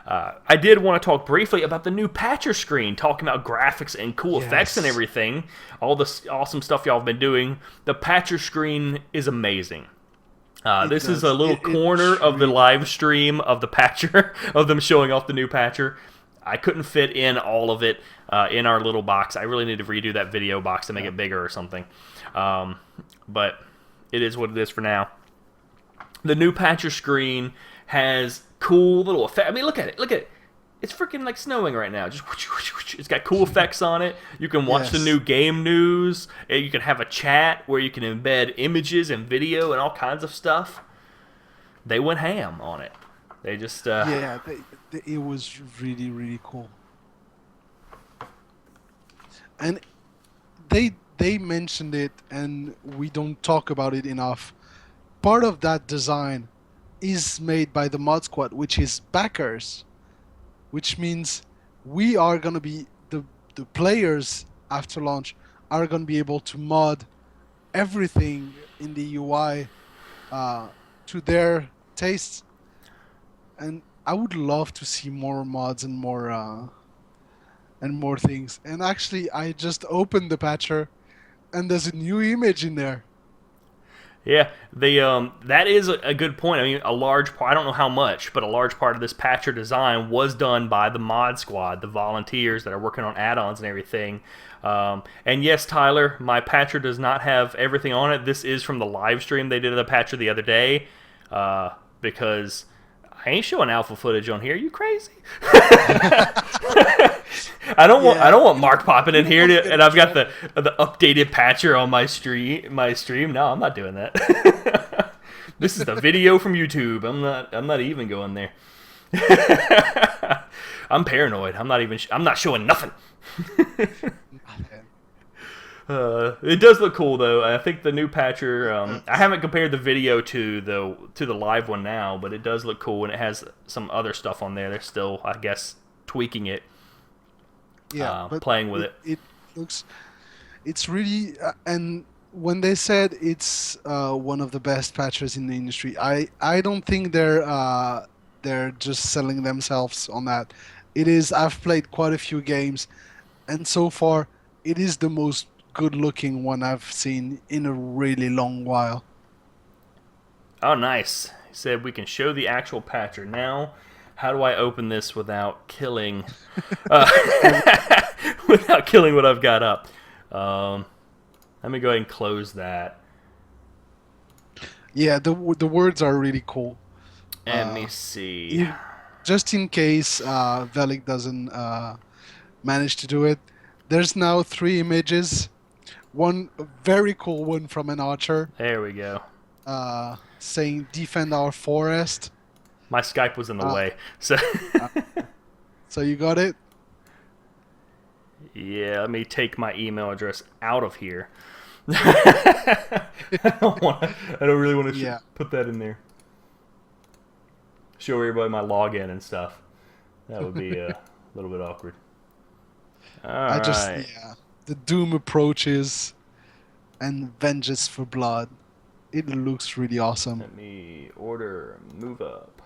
I did want to talk briefly about the new patcher screen, talking about graphics and cool effects and everything. All this awesome stuff y'all have been doing. The patcher screen is amazing. This is a little corner of the live stream of the patcher, of them showing off the new patcher. I couldn't fit in all of it in our little box. I really need to redo that video box to make it bigger or something. But it is what it is for now. The new patcher screen has cool little effects. I mean, look at it. Look at it. It's freaking like snowing right now. Just whoosh, whoosh, whoosh. It's got cool effects on it. You can watch the new game news. You can have a chat where you can embed images and video and all kinds of stuff. They went ham on it. They just... it was really, really cool. And they mentioned it, and we don't talk about it enough. Part of that design is made by the mod squad, which is backers, which means we are going to be the players after launch are going to be able to mod everything in the UI to their tastes. And I would love to see more mods and more things. And actually, I just opened the patcher, and there's a new image in there. Yeah, that is a good point. I mean, a large part, I don't know how much, but a large part of this patcher design was done by the mod squad, the volunteers that are working on add-ons and everything. And yes, Tyler, my patcher does not have everything on it. This is from the live stream they did of the patcher the other day, because I ain't showing alpha footage on here. Are you crazy? I don't want Mark popping in here, and I've got the updated patcher on my stream. No, I'm not doing that. This is the video from YouTube. I'm not even going there. I'm paranoid. I'm not showing nothing. It does look cool though. I think the new patcher. I haven't compared the video to the live one now, but it does look cool, and it has some other stuff on there. They're still, I guess, tweaking it. Yeah, but playing with it. It looks. It's really and when they said it's one of the best patchers in the industry, I don't think they're just selling themselves on that. It is. I've played quite a few games, and so far it is the most good-looking one I've seen in a really long while. Oh, nice. He said we can show the actual patcher. Now, how do I open this without killing without killing what I've got up? Let me go ahead and close that. Yeah, the words are really cool. Let me see. Just in case Vellic doesn't manage to do it, there's now 3 images. One very cool one from an archer. There we go. Saying defend our forest. My Skype was in the way. So So you got it? yeah, let me take my email address out of here. I don't really want to put that in there. Show everybody my login and stuff. That would be a little bit awkward. Alright. The Doom approaches and Vengeance for Blood. It looks really awesome. Let me move up.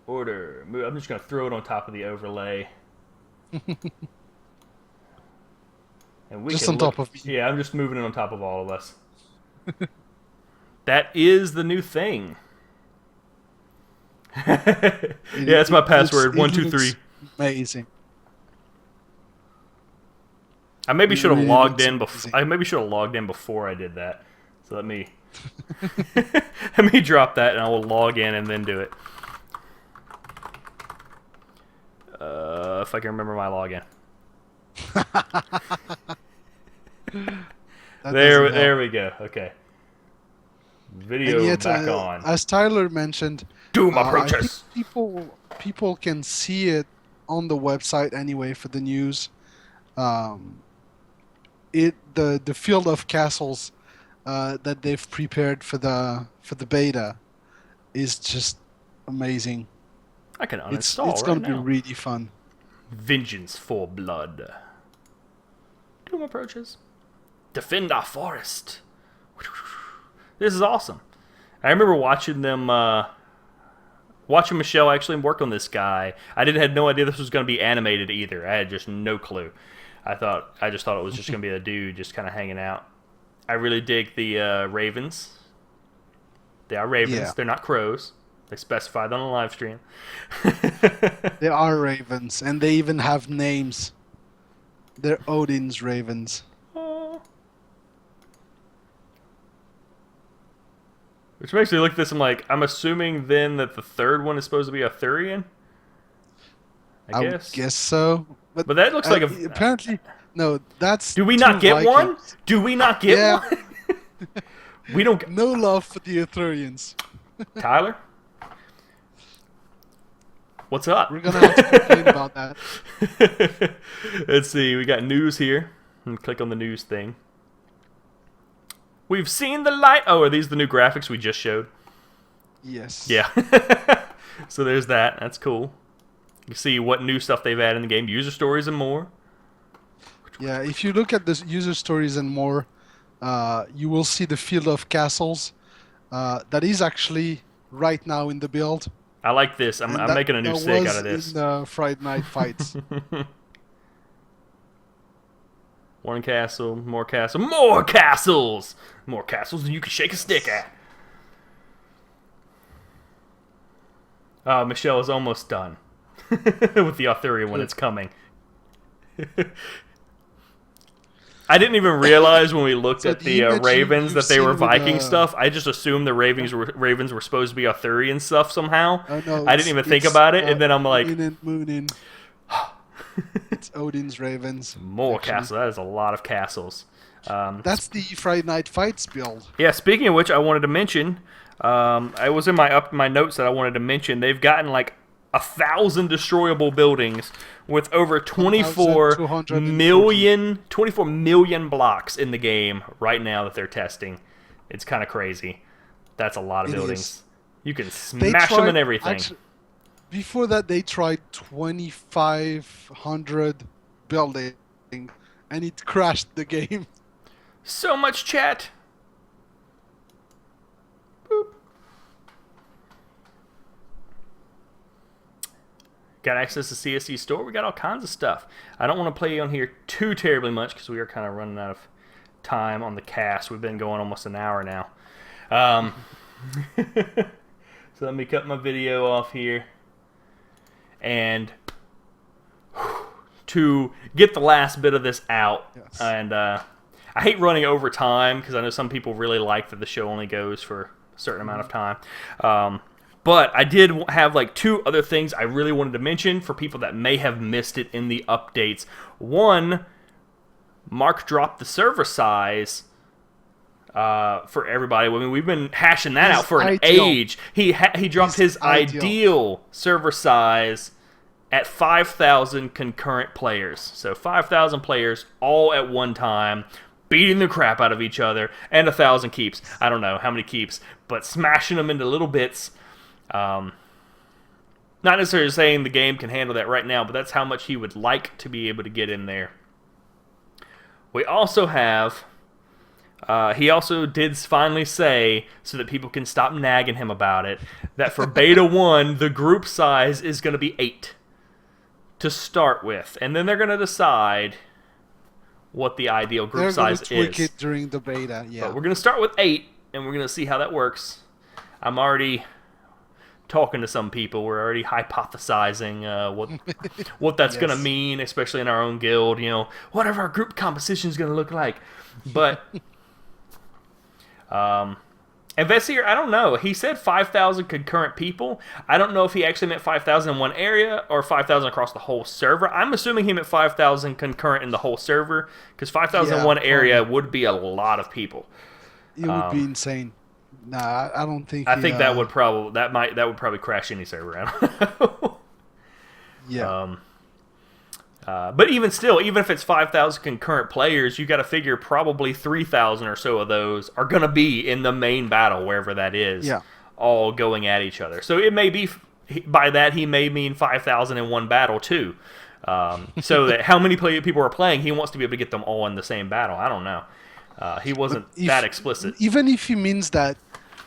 I'm just going to throw it on top of the overlay. And we just can on top of me. Yeah, I'm just moving it on top of all of us. That is the new thing. That's my password. 123. Amazing. I maybe should have logged in before I did that. So let me drop that, and I will log in and then do it. If I can remember my login. There we go. Okay. Video back on. As Tyler mentioned, Doom approaches. I think people can see it on the website anyway for the news. The field of castles that they've prepared for the beta is just amazing. I can uninstall It's going to be really fun. Vengeance for Blood. Doom approaches. Defend our forest. This is awesome. I remember watching them, watching Michelle actually work on this guy. I had no idea this was going to be animated either. I had just no clue. I just thought it was just going to be a dude just kind of hanging out. I really dig the ravens. They are ravens. Yeah. They're not crows. They specified on the live stream. They are ravens, and they even have names. They're Odin's ravens. Which makes me look at this, I'm assuming then that the third one is supposed to be Arthurian? I guess so. But that looks like apparently, no, that's... Do we not get one? Do we not get one? We don't... No love for the Arthurians. Tyler? What's up? We're going to have to complain about that. Let's see. We got news here. Click on the news thing. We've seen the light. Oh, are these the new graphics we just showed? Yes. Yeah. So there's that. That's cool. You see what new stuff they've added in the game. User stories and more. Yeah, if you look at the user stories and more, you will see the field of castles. That is actually right now in the build. I like this. I'm making a new sig out of this. In the Friday Night Fights. One castle, more castles! More castles than you can shake a stick at. Michelle is almost done with the Arthurian when it's coming. I didn't even realize when we looked at the ravens that they were Viking stuff. I just assumed the ravens were supposed to be Arthurian stuff somehow. No, I didn't even think about it, and then I'm like... Moonin. It's Odin's ravens. More castles. That is a lot of castles. That's the Friday Night Fights build. Yeah, speaking of which, I wanted to mention... I was in my notes that I wanted to mention. They've gotten 1,000 destroyable buildings with over 24 million blocks in the game right now that they're testing. It's kind of crazy. That's a lot of buildings. You can smash them and everything. Before that, they tried 2,500 building, and it crashed the game. So much chat. Boop. Got access to CSE store. We got all kinds of stuff. I don't want to play on here too terribly much because we are kind of running out of time on the cast. We've been going almost an hour now. So let me cut my video off here. And to get the last bit of this out, and I hate running over time because I know some people really like that the show only goes for a certain amount of time. But I did have 2 other things I really wanted to mention for people that may have missed it in the updates. One, Mark dropped the server size for everybody. I mean, we've been hashing that His out for an ideal. age. He dropped his Ideal. ideal server size at 5,000 concurrent players. So 5,000 players all at one time, beating the crap out of each other, and 1,000 keeps. I don't know how many keeps, but smashing them into little bits. Not necessarily saying the game can handle that right now, but that's how much he would like to be able to get in there. We also have... he also did finally say, so that people can stop nagging him about it, that for Beta 1, the group size is going to be 8 to start with. And then they're going to decide what the ideal group size is. They're going to tweak it during the beta, yeah. But we're going to start with 8, and we're going to see how that works. I'm already talking to some people. We're already hypothesizing what that's going to mean, especially in our own guild. You know, whatever our group composition is going to look like. But... and Vessier, I don't know. He said 5,000 concurrent people. I don't know if he actually meant 5,000 in one area or 5,000 across the whole server. I'm assuming he meant 5,000 concurrent in the whole server, because 5,000 in one area would be a lot of people. It would be insane. Nah, I don't think. I think that would probably crash any server. I don't know. Yeah. But even still, even if it's 5,000 concurrent players, you got to figure probably 3,000 or so of those are going to be in the main battle, wherever that is, all going at each other. So it may be, by that he may mean 5,000 in one battle too. So that how many people are playing, he wants to be able to get them all in the same battle. I don't know. He wasn't that explicit. Even if he means that,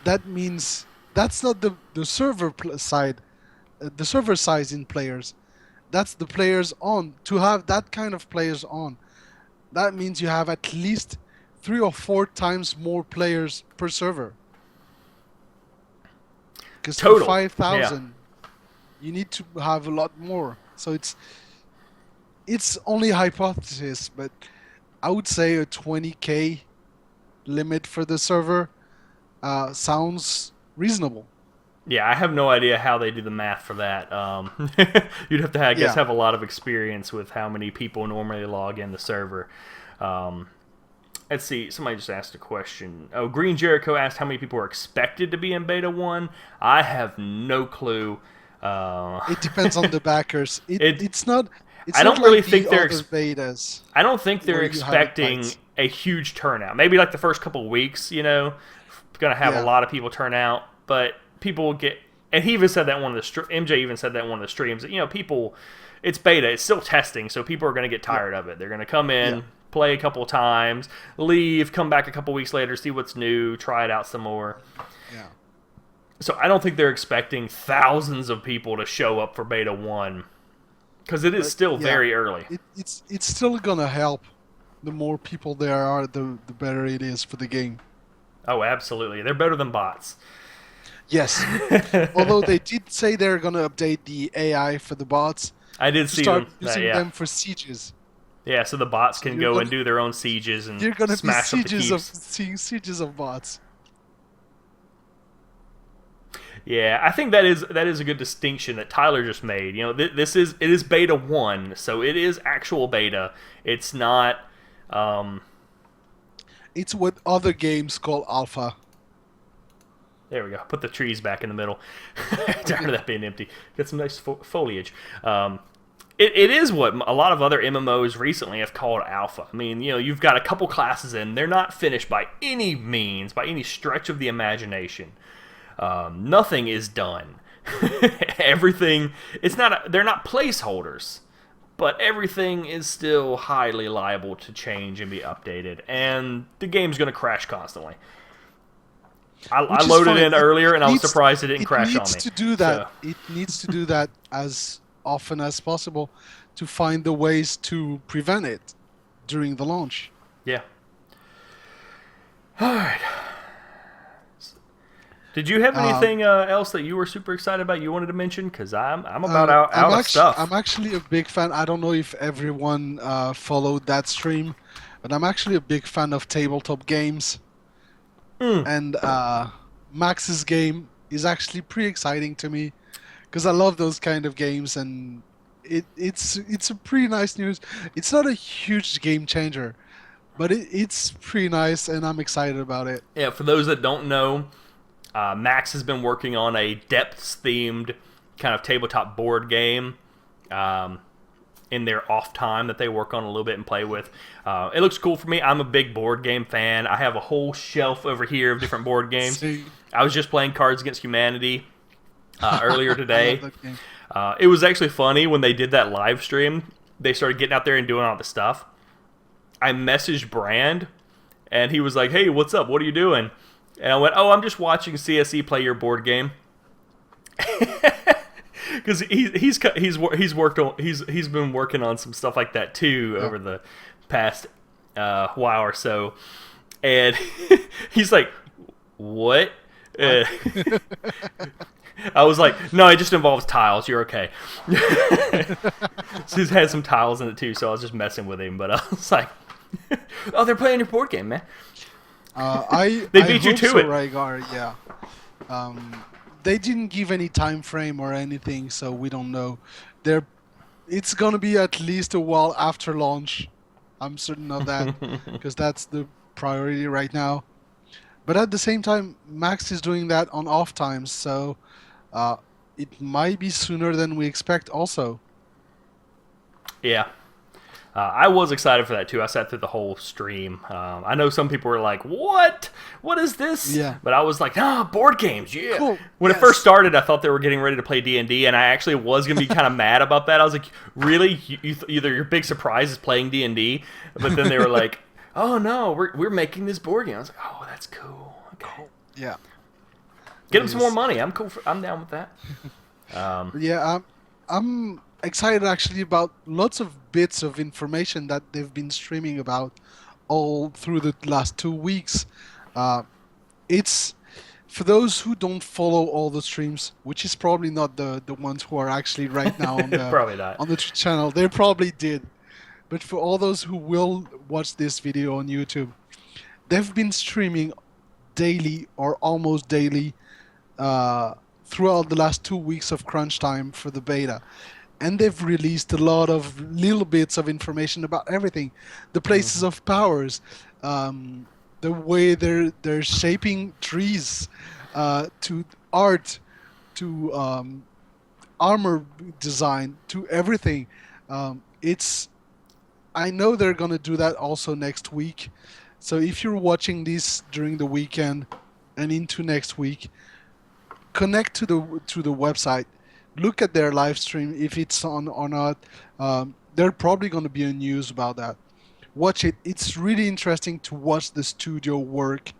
that means that's not the server side, the server size in players. That's the players on. To have that kind of players on, that means you have at least 3 or 4 times more players per server. Because for 5,000, you need to have a lot more. So it's only a hypothesis, but I would say a 20k limit for the server sounds reasonable. Yeah, I have no idea how they do the math for that. You'd have to, I guess, have a lot of experience with how many people normally log in the server. Let's see. Somebody just asked a question. Oh, Green Jericho asked how many people are expected to be in Beta 1. I have no clue. It depends on the backers. It's not. It's I don't not really like think the they're. other betas I don't think they're where you have expecting fights. a huge turnout. Maybe like the first couple of weeks, you know, going to have a lot of people turn out, but people will get. And he even said that in one of the MJ even said that in one of the streams that, you know, people, it's beta, it's still testing, so people are going to get tired of it. They're going to come in, play a couple times, leave, come back a couple weeks later, see what's new, try it out some more. Yeah. So I don't think they're expecting thousands of people to show up for Beta 1, because it is still very early. It's still gonna help. The more people there are, the better it is for the game. Oh, absolutely. They're better than bots. Yes. Although they did say they're gonna update the AI for the bots. I did see start them. using them for sieges. Yeah, so the bots can go and do their own sieges and You're gonna smash be up the keeps. sieges of bots. Yeah, I think that is a good distinction that Tyler just made. You know, it is Beta 1, so it is actual beta. It's not. It's what other games call alpha. There we go. Put the trees back in the middle. Tired of that being empty. Get some nice foliage. It is what a lot of other MMOs recently have called alpha. I mean, you know, you've got a couple classes in. They're not finished by any means, by any stretch of the imagination. Nothing is done. Everything. They're not placeholders, but everything is still highly liable to change and be updated. And the game's going to crash constantly. I loaded in earlier, and I was surprised it didn't crash on me. It needs to do that. It needs to do that as often as possible to find the ways to prevent it during the launch. Yeah. All right. Did you have anything else that you were super excited about you wanted to mention? Because I'm about out of stuff. I'm actually a big fan. I don't know if everyone followed that stream, but I'm actually a big fan of tabletop games. And Max's game is actually pretty exciting to me because I love those kind of games, and it's a pretty nice news. It's not a huge game changer, but it's pretty nice, and I'm excited about it. Yeah, for those that don't know, Max has been working on a depths-themed kind of tabletop board game in their off time that they work on a little bit and play with. It looks cool for me. I'm a big board game fan. I have a whole shelf over here of different board games. I was just playing Cards Against Humanity earlier today. I love that game. It was actually funny when they did that live stream. They started getting out there and doing all the stuff. I messaged Brand, and he was like, "Hey, what's up? What are you doing?" And I went, "Oh, I'm just watching CSE play your board game." Because he's been working on some stuff like that too over the past while or so, and he's like, "What?" I was like, "No, it just involves tiles. You're okay." So he's had some tiles in it too, so I was just messing with him. But I was like, "Oh, they're playing your board game, man." They beat you to it. Rygar, yeah. They didn't give any time frame or anything, so we don't know. It's gonna be at least a while after launch. I'm certain of that, because that's the priority right now. But at the same time, Max is doing that on off times, so it might be sooner than we expect also. Yeah. I was excited for that too. I sat through the whole stream. I know some people were like, "What? What is this?" Yeah. But I was like, board games, yeah." Cool. When it first started, I thought they were getting ready to play D&D, and I actually was going to be kind of mad about that. I was like, "Really? Either your big surprise is playing D&D?" But then they were like, "Oh no, we're making this board game." I was like, "Oh, that's cool. Okay. Yeah. Get them some more money. I'm cool. I'm down with that." Yeah, I'm excited actually about lots of bits of information that they've been streaming about all through the last 2 weeks. It's for those who don't follow all the streams, which is probably not the ones who are actually right now on the Probably not. on the channel. They probably did, but for all those who will watch this video on YouTube, they've been streaming daily or almost daily throughout the last 2 weeks of crunch time for the beta. And they've released a lot of little bits of information about everything. The places of powers, the way they're shaping trees, to art, to armor design, to everything. I know they're going to do that also next week. So if you're watching this during the weekend and into next week, connect to the website. Look at their live stream if it's on or not. There probably going to be a news about that. Watch it. It's really interesting to watch the studio work,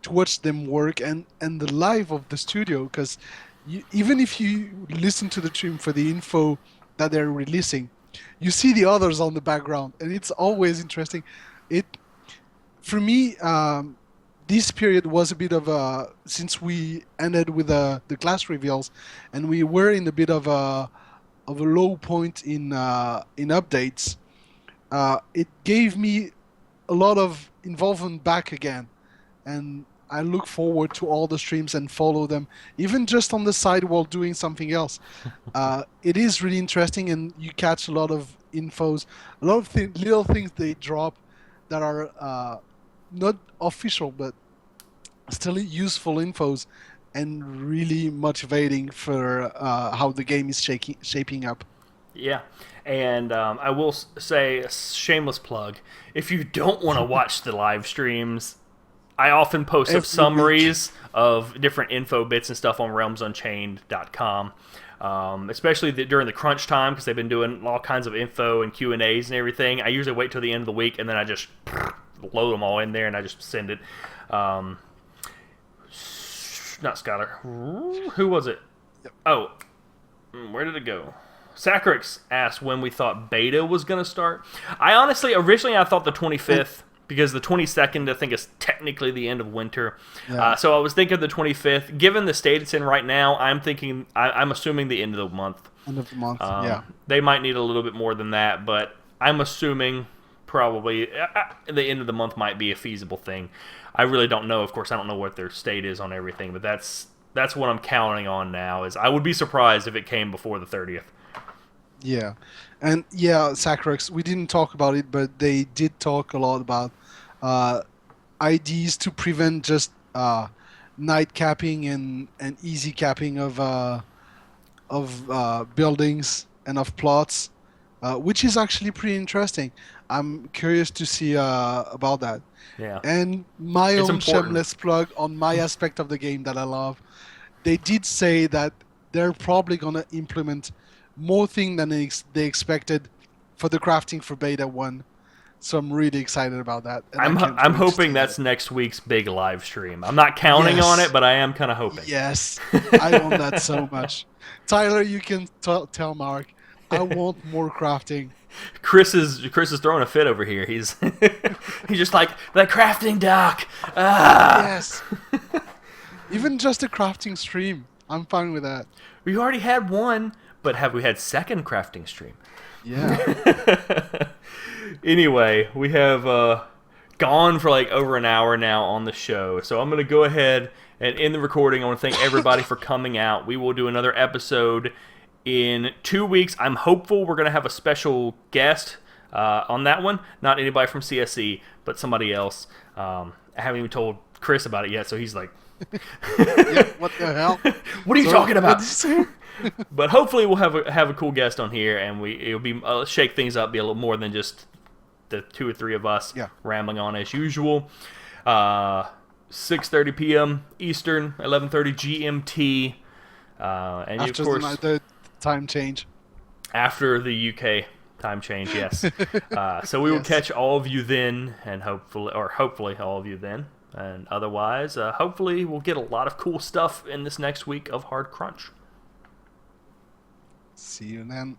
to watch them work, and the live of the studio. Because even if you listen to the stream for the info that they're releasing, you see the others on the background, and it's always interesting. For me, this period was a bit of a, since we ended with the class reveals, and we were in a bit of a low point in updates. It gave me a lot of involvement back again, and I look forward to all the streams and follow them, even just on the side while doing something else. It is really interesting, and you catch a lot of infos, a lot of little things they drop that are not official, but still useful infos, and really motivating for how the game is shaping up. Yeah, and I will say, a shameless plug, if you don't want to watch the live streams, I often post up summaries of different info bits and stuff on realmsunchained.com, especially during the crunch time, because they've been doing all kinds of info and Q&As and everything. I usually wait till the end of the week, and then I just load them all in there, and I just send it. Not Skylar. Who was it? Yep. Oh, where did it go? Sacrix asked when we thought beta was going to start. Originally I thought the 25th, because the 22nd I think is technically the end of winter. Yeah. So I was thinking the 25th. Given the state it's in right now, I'm assuming the end of the month. End of the month, yeah. They might need a little bit more than that, but I'm assuming probably the end of the month might be a feasible thing. I really don't know. Of course, I don't know what their state is on everything, but that's what I'm counting on now. Is I would be surprised if it came before the 30th. Yeah, and yeah, Sacrex. We didn't talk about it, but they did talk a lot about uh, IDs to prevent just night capping and easy capping of buildings and of plots, which is actually pretty interesting. I'm curious to see about that. Yeah, And my it's own important. shameless plug on my aspect of the game that I love. They did say that they're probably going to implement more things than they expected for the crafting for beta 1. So I'm really excited about that, and I can't I'm wait to hoping see that. that's next week's big live stream. I'm not counting on it, Yes, but I am kind of hoping. yes, I want that so much. Tyler, you can tell Mark, I want more crafting. Chris is throwing a fit over here. He's he's just like the crafting dock. Ah. Yes, even just a crafting stream, I'm fine with that. We already had one, but have we had second crafting stream? Yeah. Anyway, we have gone for like over an hour now on the show, so I'm gonna go ahead and end the recording. I want to thank everybody for coming out. We will do another episode in 2 weeks. I'm hopeful we're gonna have a special guest on that one. Not anybody from CSE, but somebody else. I haven't even told Chris about it yet, so he's like, Yeah, what the hell? "What are you talking about?" What did you say? But hopefully we'll have a cool guest on here, and it'll be shake things up, be a little more than just the 2 or 3 of us Yeah. rambling on as usual. 6:30 p.m. Eastern, 11:30 GMT, and After of course the time change. after the UK time change. Yes. So we will Yes. catch all of you then, and hopefully all of you then. And otherwise, hopefully we'll get a lot of cool stuff in this next week of Hard Crunch. See you then.